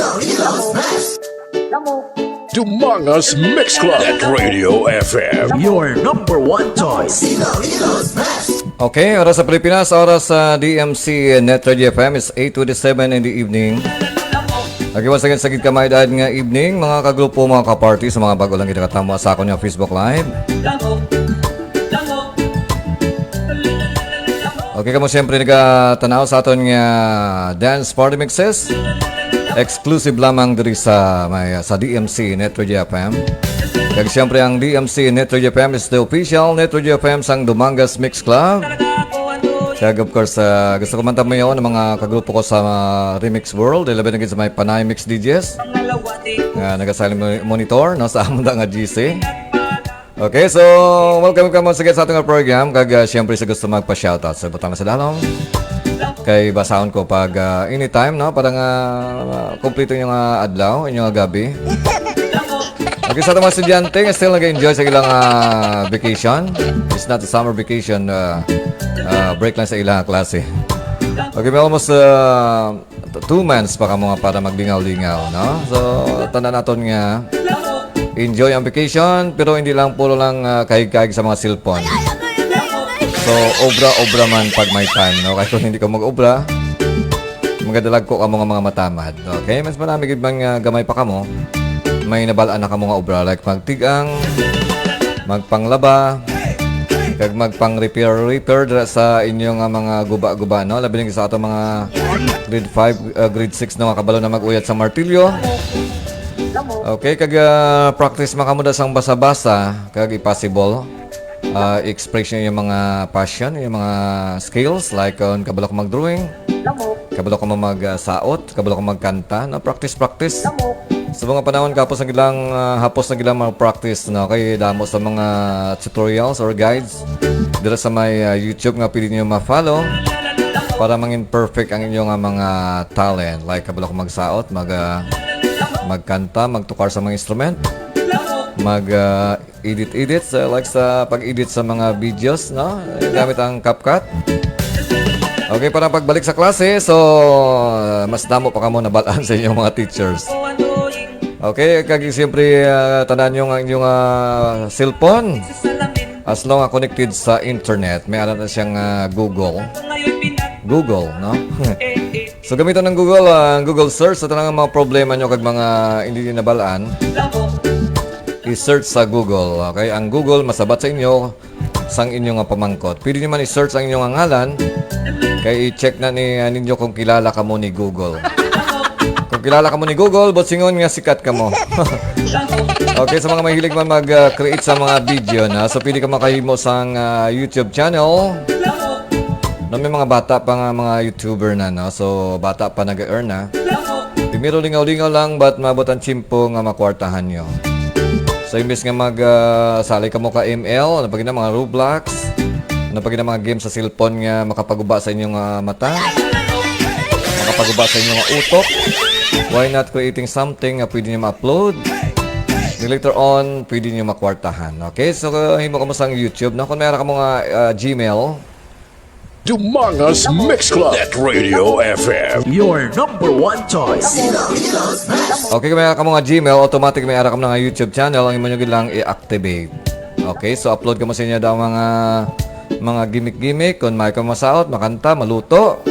Tomorrow's Mix Club at Radio FM. Your number one choice. Okay, oras sa Pilipinas, oras sa DMC Net Radio FM is 8:27 in the evening. Nagiwasagin sa kamay dahil nga evening, mga kagrupo, mga kaparty, sa mga bago lang itakatama sa ako niya Facebook Live. Okay, kamo siyempre nagatanaw sa aton nga dance party mixes. Exclusive lamang diri sa DMC Net Radio FM. Kaya siyempre ang DMC Net Radio FM is the official Net Radio FM sang Dumangas Mix Club. Kaya of course, gusto ko man tamayo ng mga kagrupo ko sa Remix World. Ilabi na sa may Panay Mix DJs. Nagasaling monitor no, sa amon nga GC. Okay, so welcome once again sa ating program. Kaya siyempre sa gusto magpa-shoutout sa butang sa dalong. Kay basahon ko pag anytime, no? Parang kompleto yung adlaw, yung gabi. Okay, sa mga estudyante, still nag-enjoy sa ilang vacation. It's not a summer vacation, break lang sa ilang klase. Okay, may almost 2 months pa ka mga para maglingaw-lingaw, no? So, tanda natin nga, enjoy ang vacation, pero hindi lang puro lang kahig-kahig sa mga cellphone. So, obra-obra man pag may time, no? Kahit kung hindi ka mag-obra, magadalag ko ka mga matamad. Okay? Mas marami ibang gamay pa ka mo. May nabalaan na ka mga obra, like magtigang, magpanglaba, kag magpang-repair sa inyong mga guba-guba, no? Labi lang sa ato mga grade 5, grade 6 na mga kabalo na mag-uyat sa martilyo. Okay, kag practice makamuda sang basa-basa, kag possible expression yung mga passion, yung mga skills like kabalo ko mag-drawing, kabalo ko mag-saot, kabalo ko magkanta, no? Practice. Sa mga panahon kapos ng ilang hapos ng ilang mag-practice, no? Kay damo sa mga tutorials or guides dito sa may YouTube nga pwede niyo ma-follow para mangin perfect ang inyong mga talent, like kabalo ko magsaot, magkanta, magtukar sa mga instrument, mag-edit like sa pag-edit sa mga videos, no? Gamit ang CapCut. Okay, para pagbalik sa klase, so mas damo pa kamo nabalaan sa inyong mga teachers. Okay, kagi siyempre tandaan nyo ang inyong cellphone. As long as connected sa internet, may alam na siyang Google, no? So gamitan ng Google search sa tanang mga problema nyo kag mga hindi nabalaan. I-search sa Google, okay? Ang Google masabat sa inyo sang inyong pamangkot. Pwede naman i-search ang inyong ngalan, kaya i-check na ninyo kung kilala ka mo ni Google. Kung kilala ka mo ni Google, botsingon nga sikat ka mo. Okay, sa mga mahilig man mag-create sa mga video na, so pwede ka makahimo sang YouTube channel. No, may mga bata pa nga mga YouTuber na, no? So bata pa nag-earn na. Primero lingaw-lingaw lang, but mabot ang tsimpo nga makwartahan nyo. So imbes nga sali ka mo ka ML, ano pag na mga Roblox, ano pag na mga games sa cellphone nga makapaguba sa inyong mata, makapaguba sa inyong utok, why not creating something nga pwede nyo ma-upload? Later on, pwede nyo makwartahan. Okay, so himo ka mo sa YouTube, no? Kung meron ka mga Gmail, Dumangas Mix Club Net Radio FM, your number one choice. okay, kung meron ka mga Gmail, automatic may ara ka mga YouTube channel, ang imo nyo lang i-activate. Okay, so upload ka mo sa inyo daw mga gimmick-gimmick, kung may ka masaot, makanta, maluto,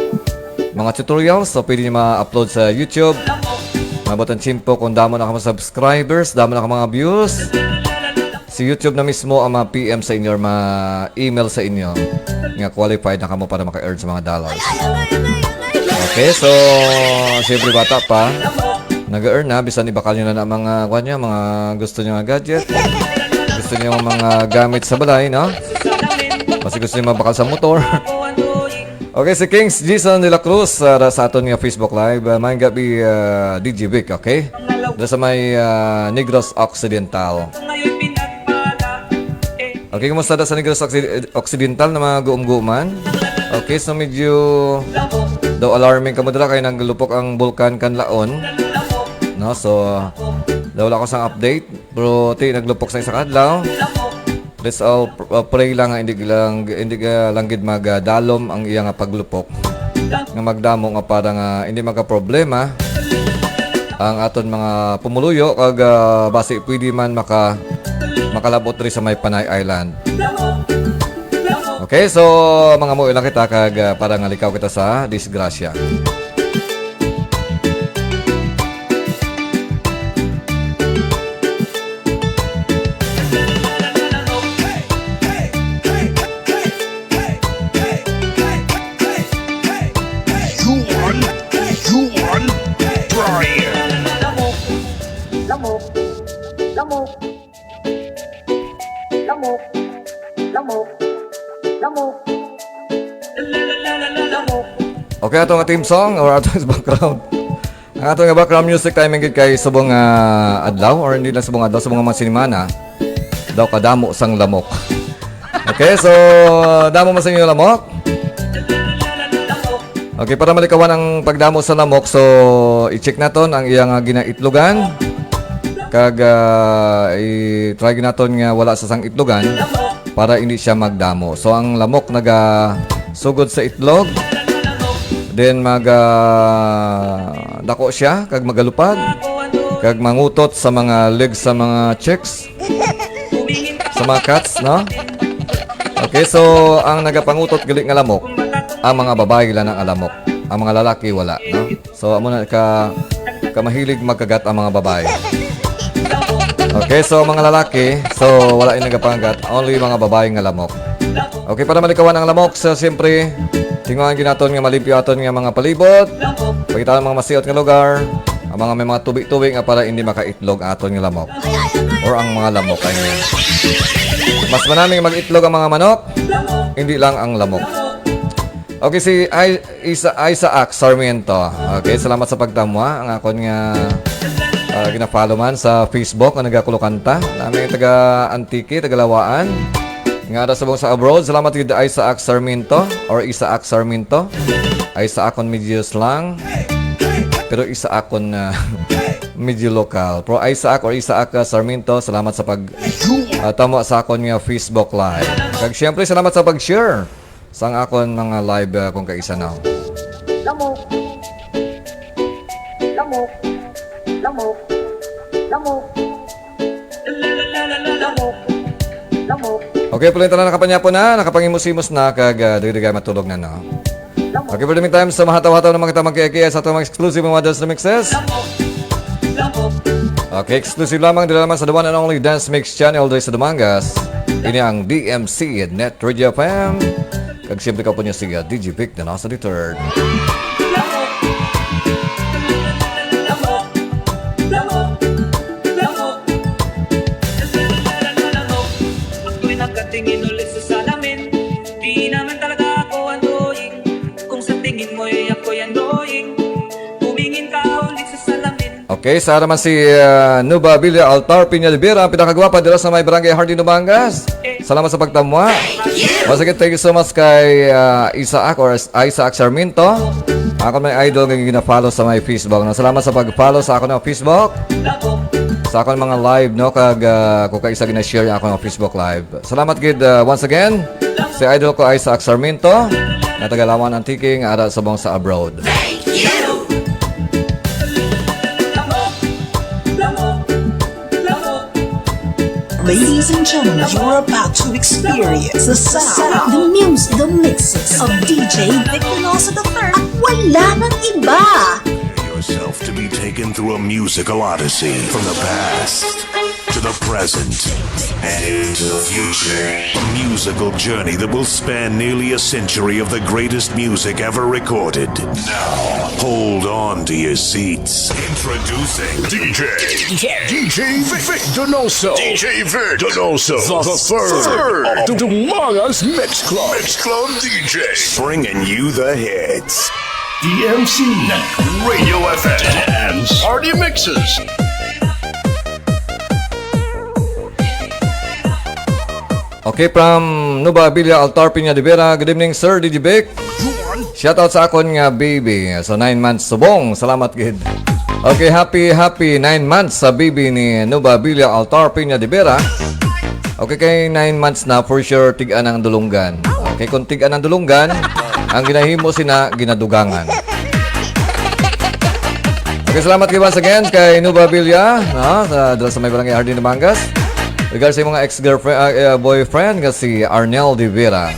mga tutorials, so pwede nyo ma-upload sa YouTube. Mabutan chimpo kung damo na ka mga subscribers, damo na ka mga views. Si YouTube na mismo ang ma-PM sa inyo or ma-email sa inyo nga qualified na ka mo para maka-earn sa mga dollars. Okay, so siyempre bata pa, nag-earn na, bisan ibakal nyo na mga mga gusto nyo mga gadget, gusto nyo mga gamit sa balay, no? Kasi gusto nyo mabakal sa motor. Okay, si Kings Jason de la Cruz sa aton nga Facebook Live. May gabi DJ Vic, okay? Doon sa may Negros Occidental. Okay, kumusta sa Negros Occidental na mga guum-guman? Okay, so medyo daw alarming ka mo dala kaya naglupok ang bulkan Kanlaon. No, so daw wala ko sang update, pero naglupok sa isa kadlaw. Let's all pray lang nga hindi lang gid magdalom ang iyang paglupok. Nga magdamo nga para nga hindi magka-problema ang aton mga pumuluyo kag basi pwede man makalabot rin sa may Panay Island. Okay, so mga mo ilang kita kag para nga likaw kita sa disgrasya. Okay, ato nga team song or ato nga background. Ang ato nga background music tayo mingid kay subong adlaw or hindi lang subong adlaw, subong mga sinimana. Daw kadamo sang lamok. Okay, so damo man sa inyo lamok. Okay, para malikawan ang pagdamo sa lamok, so i-check naton ang iyang ginaitlogan. Kag i-try naton nga wala sa sang itlogan para hindi siya magdamo. So ang lamok sugod sa itlog. Then dako siya kag magalupad kag mangutot sa mga legs sa mga chicks, sa mga cats, no? Okay, so ang nagapangutot gali nga lamok, ang mga babae lang ang alamok, ang mga lalaki wala, no? So amo na ka mahilig magkagat ang mga babae. Okay, so mga lalaki, so wala yung nagapangat, only mga babae nga lamok. Okay, para malikawan ang lamok, so siyempre tinguhan ginaton nga malimpyo aton nga mga palibot, pakita ang mga masiot nga lugar, ang mga may mga tubig-tubig nga para hindi makaitlog aton nga lamok or ang mga lamok ay mas manaming mag-itlog ang mga manok, hindi lang ang lamok. Okay, si Isaac Sarmiento. Okay, salamat sa pagtamwa ang akon nga gina-follow man sa Facebook ang nagakulokanta namin taga Antique, taga Lawaan. Nga sa buong sa abroad, salamat kay Isaac Sarmiento or Isaac Sarmiento. Isaac on medyo slang, pero Isaac on medyo lokal. Pero Isaac or Isaac Sarmiento, salamat sa tamo sa akon nga Facebook Live. Kag syempre salamat sa pag-share sa akon mga live kung kaisa na. Lamok. Lamok. Lamok. Lamok. Lamok. Lamok. Okay, pulinta na nakapanyapon na, nakapangimusimos na, kag digay matulog na, no? Okay, for the meantime, sa mahataw-hataw na mga magkikiyas sa itong exclusive mga dance remixes. Okay, exclusive lamang, dila naman sa the one and only Dance Mix Channel dahil sa Dumangas. Ini ang DMC Net Radio FM. Kag siyempre ka po niya si DJ Vic, Donoso the Third. Tingin ulit sa salamin, di naman talaga ako annoying. Kung sa tingin mo'y ako'y annoying, tumingin ka ulit sa salamin. Okay, sa naman si Nuba Villa Altar Piña Libera, ang pinakagwapa dito sa may barangay Hardy Numangas. Salamat sa pagtamwa. Once again, thank you so much kay Isaac or Isaac Sarmiento. Ako may idol ng gina-follow sa my Facebook. No? Salamat sa pag-follow sa ako ng Facebook. Sa ako ng mga live, no? Kag kung kaisa gina-share ako ng Facebook live. Salamat gid once again si idol ko Isaac Sarmiento na tagalawan ang tiking ara sa bong sa abroad. Ladies and gentlemen, you're about to experience the sound, the music, the mixes of DJ Donoso III. At wala nang iba. Yourself to be taken through a musical odyssey from the past to the present and into the future. A musical journey that will span nearly a century of the greatest music ever recorded. Now, hold on to your seats. Introducing DJ Vic Donoso. DJ Vic Donoso, the third of Dumanga's Mix Club. Mix Club DJ. Bringing you the hits. DMC, Radio FM, and Party Mixes. Okay, from Nuba Villa Altar Piña de Vera. Good evening, Sir DJ Vic. Shoutout sa akon nga baby. So 9 months subong. Salamat gid. Okay, happy 9 months sa baby ni Nuba Villa Altar Piña de Vera. Okay, kay 9 months na for sure tigaan ang dulunggan. Okay, kung tigaan ang dulunggan, ang ginahimo sina ginadugangan. Okay, salamat kayo once again kay Nuba Villa, no? Sa may barangay Hardy Numangas. Regards sa mga ex-girlfriend, boyfriend kasi Arnel de Vera.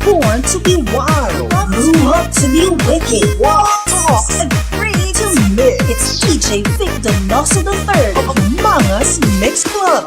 Born to be wild, grew up to be wicked. Walk, talk, and free to live. It's DJ Vic Donoso III of Mangas Mix Club.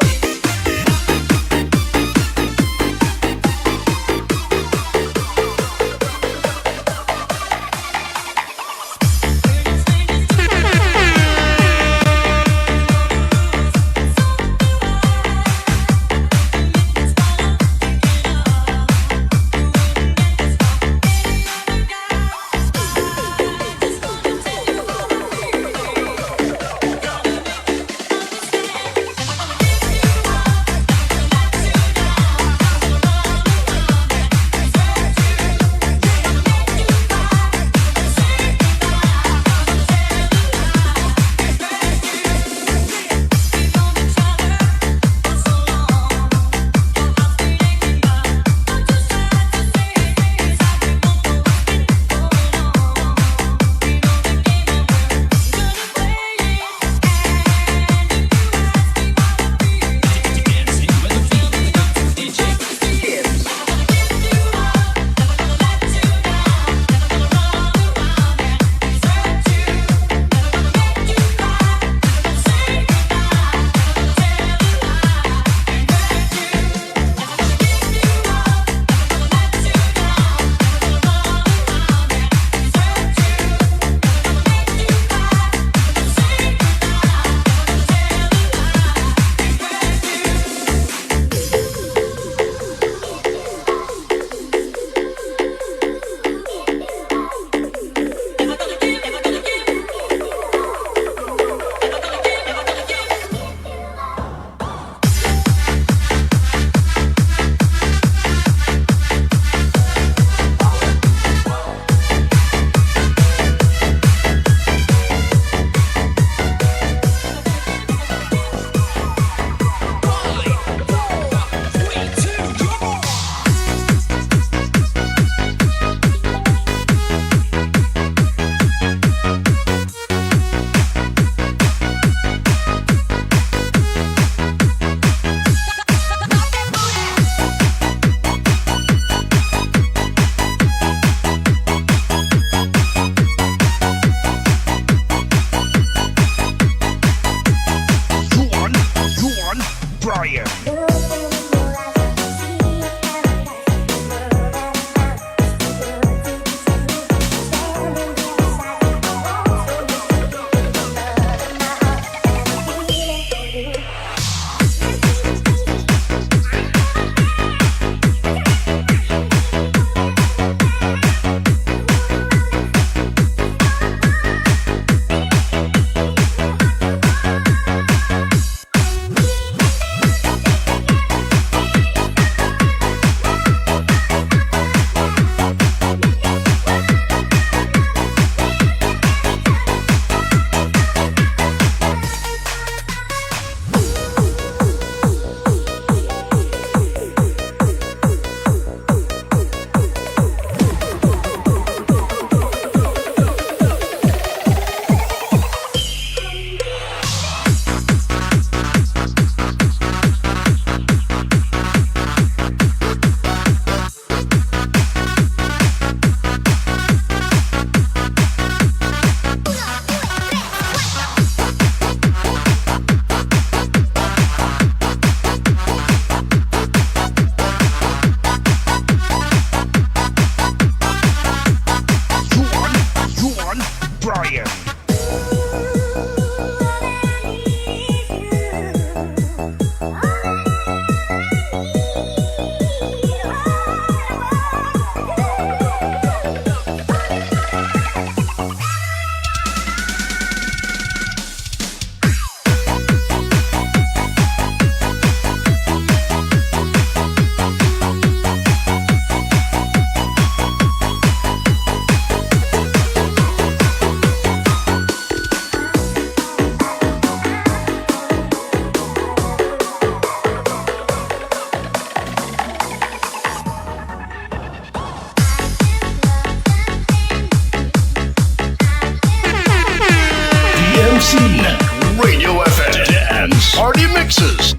DMC Radio FM Dance Party Mixes.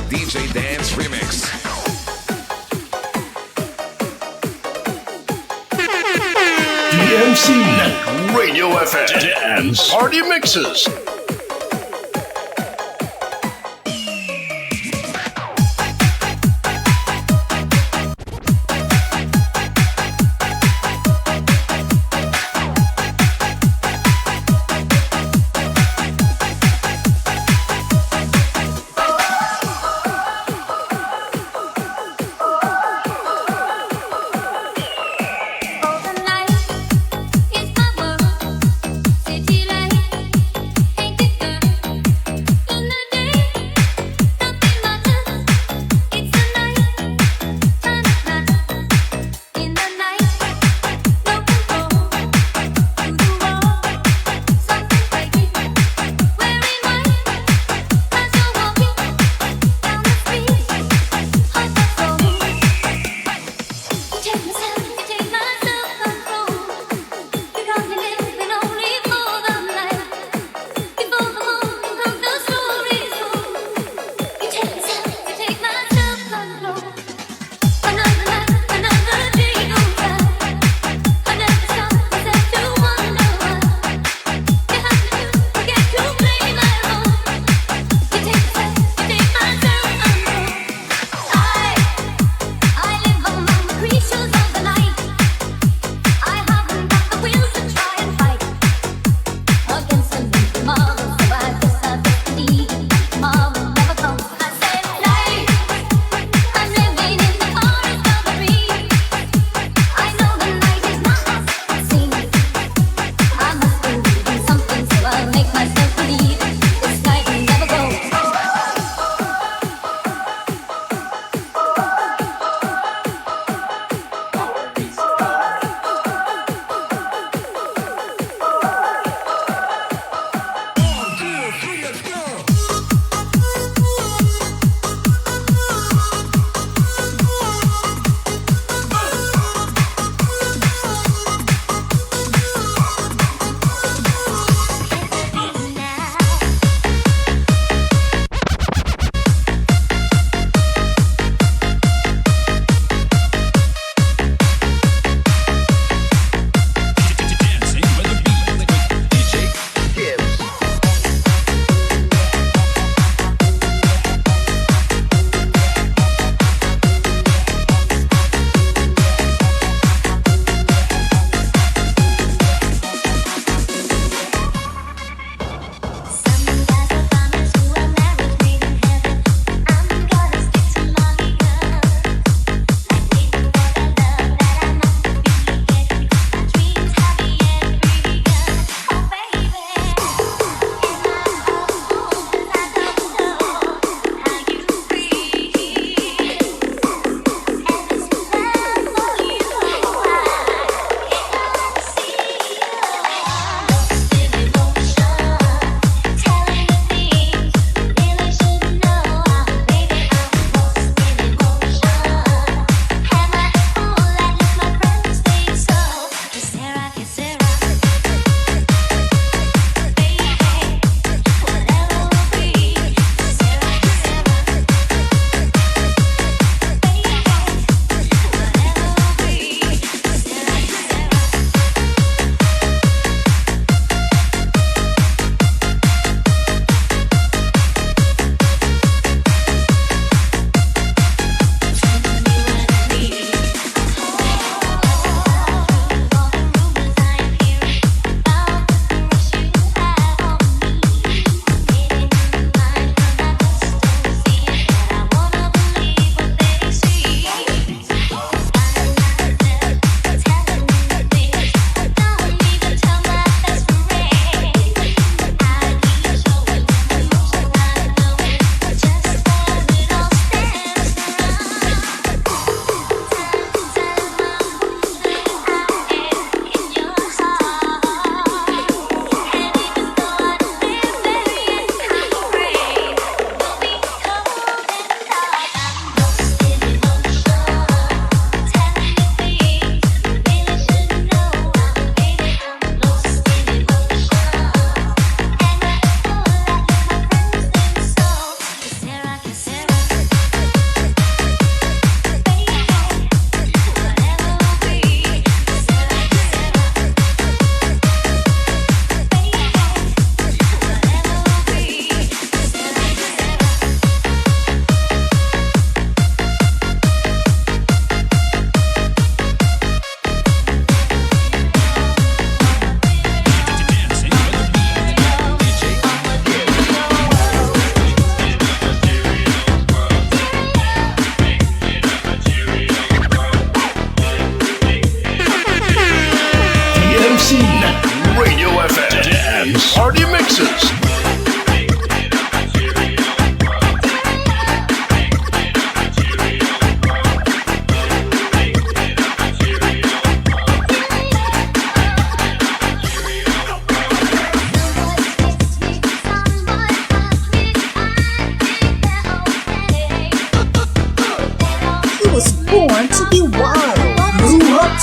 DJ Dance Remix. DMC Radio FM Dance Party Mixes. City light,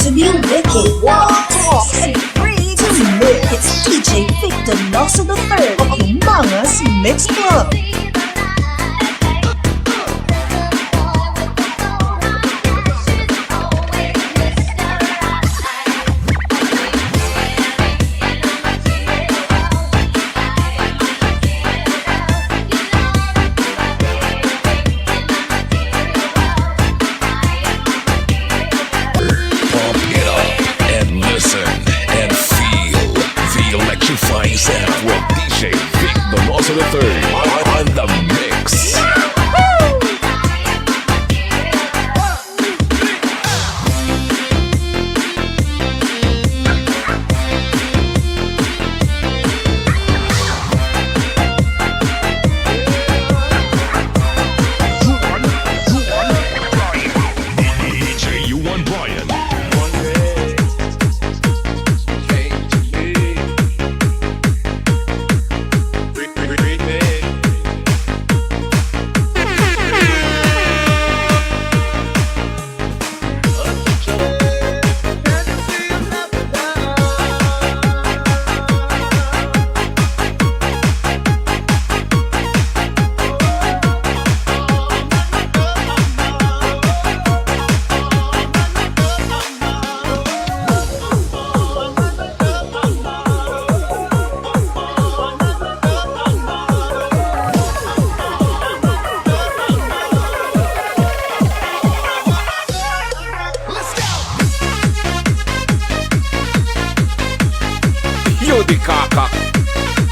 to be wicked, wild, talk, and free to live. It's DJ Vic Donoso the Third of the Mangas Mix Club. Sound with DJ Vic Donoso the Third on the mix. DJ, you want Brian?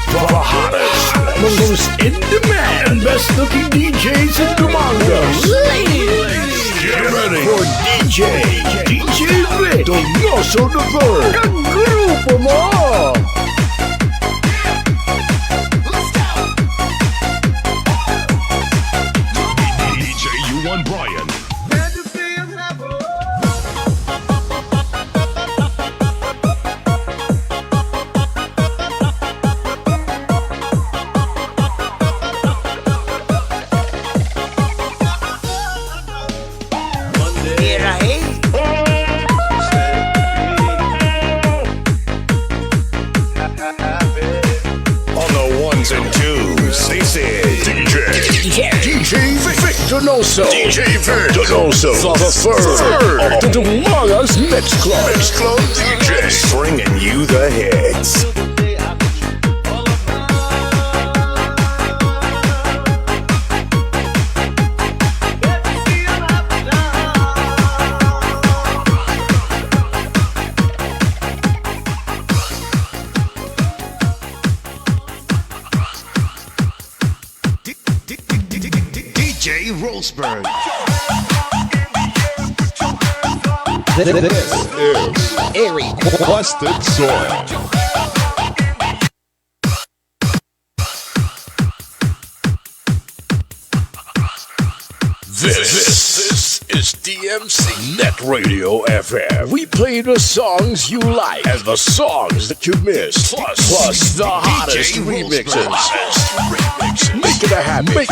The hottest, the most in demand, best looking DJs in the Mangas. Get ready for DJ Vic Donoso the Third. Kagrupo mo! DJ, you want Brian? DJ Vic Donoso. DJ Vic Donoso the Third of the Mangas Mix Club. Mix Club DJ bringing you the hits. DJ Roseberg. This is Airy Busted Soil. This is DMC Net Radio FM. We play the songs you like and the songs that you missed, plus the hottest remixes. Make it a habit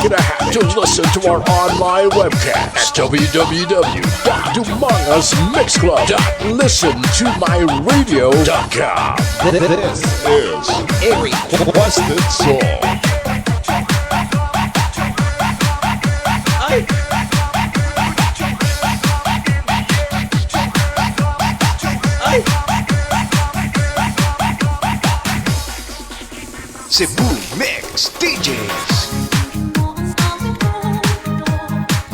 to listen to our online webcast at www.listentomyradio.com. This is Airy Busted Soul. Cebu Mix DJs.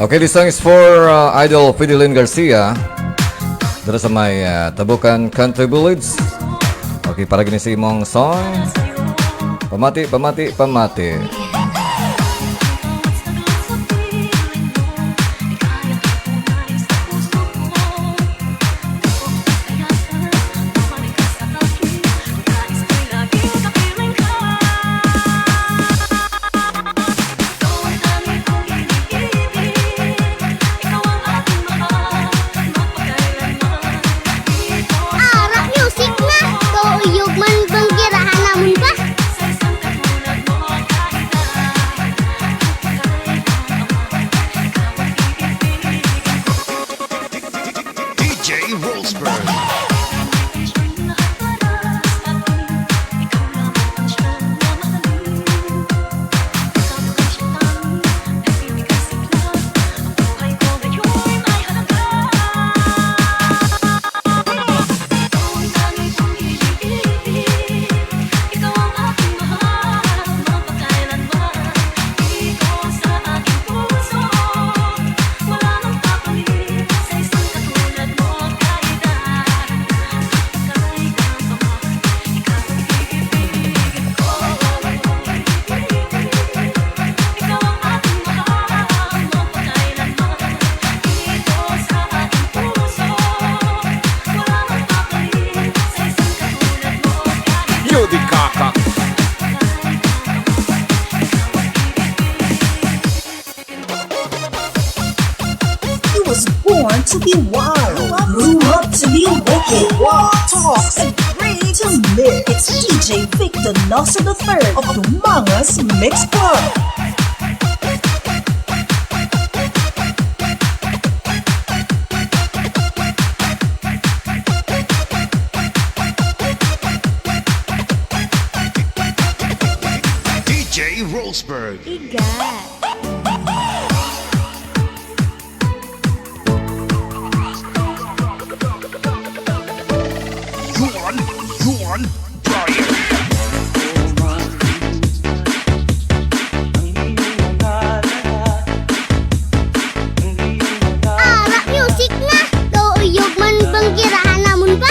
Okay, this song is for Idol Fidelin Garcia. Dito sa may Tabukan Country Village. Okay, para gini sa imong song. Pamati, pamati, pamati. to be wild, grew up to be wicked. Walk, talk, agree to mix. It's DJ Vic Donoso the third of the Mangas Mix Club. DJ Roseberg. Yuan Brian. Rock music na. Gauyog man bang girahan namun pa?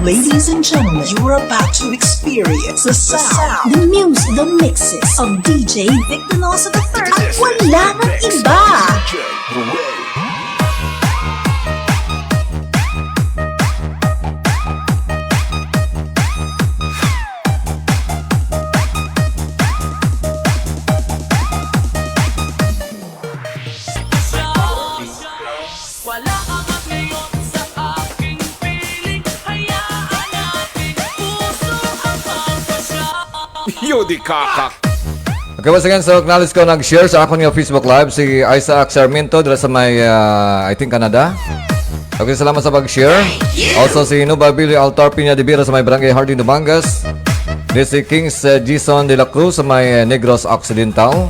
Ladies and gentlemen, you are about to experience the sound, the music, the mixes of DJ Vic Donoso the third. At wala nang iba. Yodi kakak. Okay, once again, so acknowledge ko nag-share sa akong Facebook Live si Isaac Sarmiento dito sa may, I think, Canada. Okay, salamat sa pag-share. Also si Nuba Billy Altar Piña de Bira sa may Barangay Hardin, Dumangas. This si Kings Jason de la Cruz sa may Negros Occidental.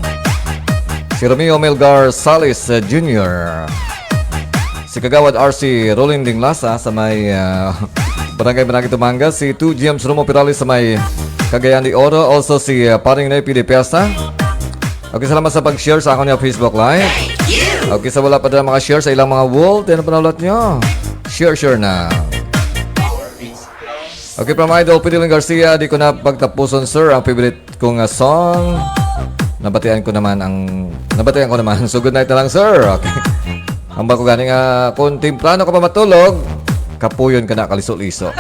Si Romeo Melgar Salis Jr. Si Kagawad RC Rolling Dinglasa sa may Barangay Dumangas. Si 2 James Romo Pirales sa may Cagayan de Oro. Also si Paring Nepi de Piesta. Okay, salamat sa pag-share sa akong Facebook Live. Okay, sa wala pa dyan share sa ilang mga wall, ano panaulat nyo? Share na. Okay, from Idol Pidiling Garcia, di ko na pagtapuson, sir, ang favorite kong song. Nabatian ko naman. So, good night na lang, sir. Okay. Ang bako ganing kung timplano ka pa matulog, kapuyon ka na kaliso-liso.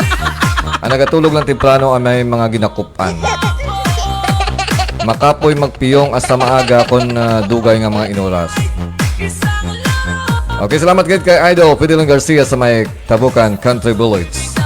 Ang nagatulog lang temprano ay may mga ginakupan. Makapoy magpiyong asa maaga kung dugay nga mga inuras. Okay, salamat gid kay Idol Pidilang Garcia sa may Tabukan Country Village.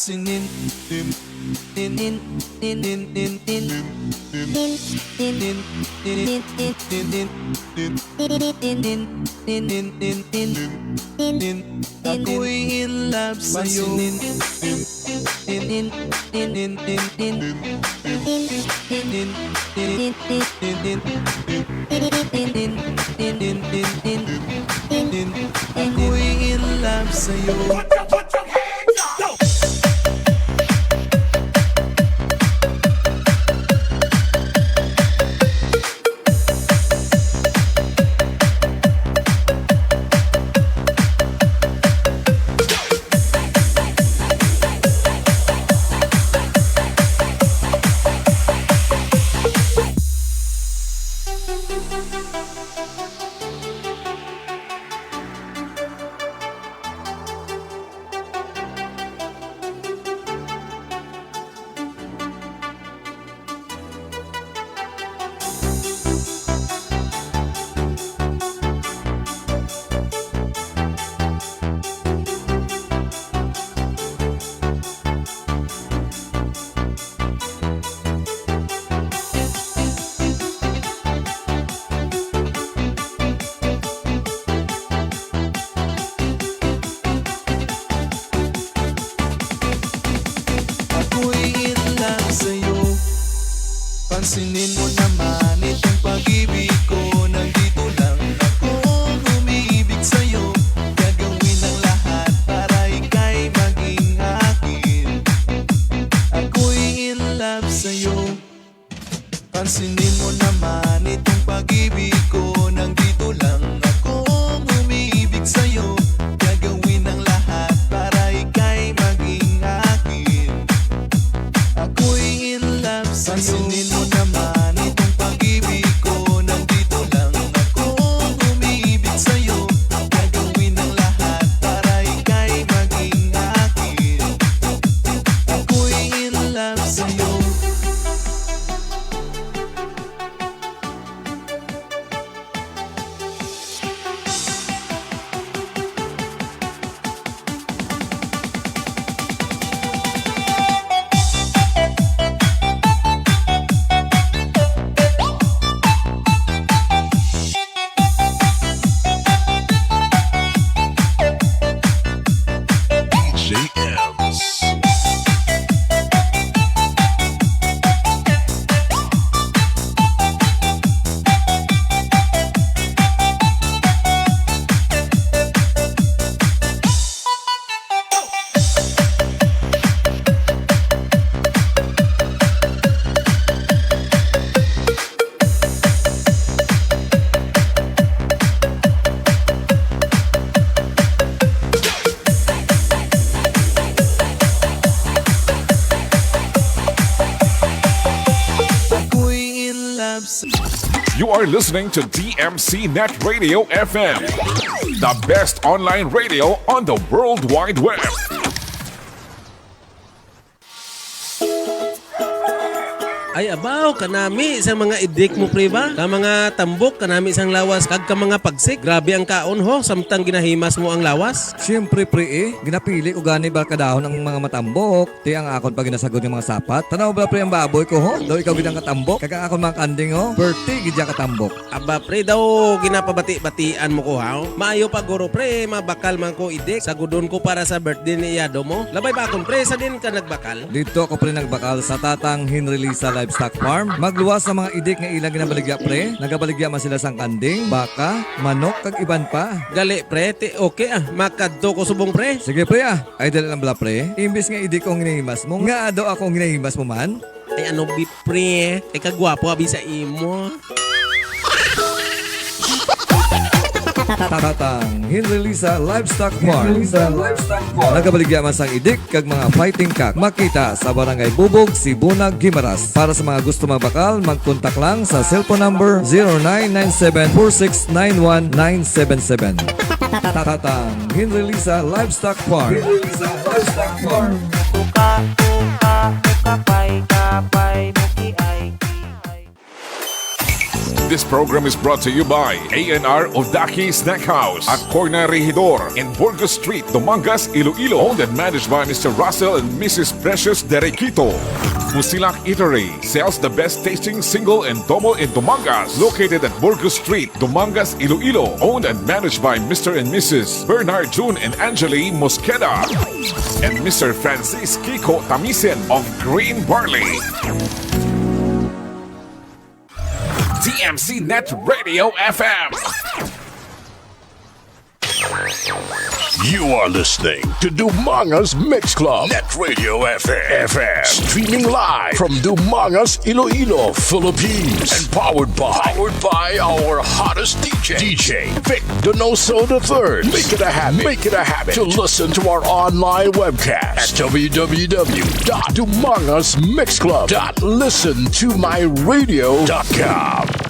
pansinin nin nin nin nin nin nin nin nin nin ako'y in love sa'yo nin nin nin nin nin nin ako'y in love sa'yo. Pansinin mo naman itong pag-ibig ko. Nandito lang ako umiibig sa'yo. Gagawin ang lahat para ika'y maging akin. Ako'y in love sa'yo. Pansinin mo naman itong pag-ibig ko. Nandito lang ako umiibig sa'yo. Gagawin ang lahat para ika'y maging akin. Ako'y in love sa'yo. Pansinin mo naman itong pag-ibig ko. Nandito lang ako umiibig sa'yo. Gagawin ang lahat para ika'y maging akin. Ako'y in love sa'yo. You are listening to DMC Net Radio FM, the best online radio on the World Wide Web. Ay abaw kanami sa mga idik mo pre ba? Ka mga tambok kanami isang lawas kag ka mga pagsik. Grabe ang kaon ho samtang ginahimas mo ang lawas. Siyempre pre ginapili ko gani ba kadahon ng mga matambok. Ti ang akon pag ginasagod ng mga sapat. Tanaw ba pre ang baboy ko ho? Daw ikaw gidang katambok. Kag ang akon mga kanding ho. Berti gidya katambok. Aba pre daw ginapabati-batian mo ko ha. Maayo pa guro pre mabakal man ko idik. Sagudon ko para sa birthday ni Iyado mo. Labay ba akon pre sa din ka nagbakal? Dito ako pre nagbakal sa tatang Hinrelisa Livestock Farm. Magluwas sa mga idik nga ilang ginabaligya pre. Nagabaligya man sila sang kanding, baka, manok kag iban pa. Gali pre, okay makadto ko subong pre. Sige pre ay dala lang bala pre. Imbis nga idik kong ginahimas mo, nga ado akong ginahimas mo man. Ay ano bi pre, ay kagwapo abi sa imo. Tatang Hinrelisa Livestock Farm. Nagabaligya man sang idik kag mga fighting cock. Makita sa Barangay Bubog, Sibunag, Gimaras. Para sa mga gusto magbakal, mag-contact lang sa cellphone number 0997-4691-977. Tatang Hinrelisa Livestock Farm. This program is brought to you by A&R Odaki Snack House at Corner Regidor in Burgos Street, Dumangas, Iloilo. Owned and managed by Mr. Russell and Mrs. Precious Derequito. Musilak Eatery sells the best tasting single and domo in Dumangas. Located at Burgos Street, Dumangas, Iloilo. Owned and managed by Mr. and Mrs. Bernard June and Angeli Mosqueda. And Mr. Francis Kiko Tamisen of Green Barley. DMC Net Radio FM. You are listening to Dumangas Mix Club Net Radio FM. Streaming live from Dumangas, Iloilo, Philippines. And powered by our hottest DJ Vic Donoso III. Make it a habit to listen to our online webcast at www.dumangasmixclub.listentomyradio.com.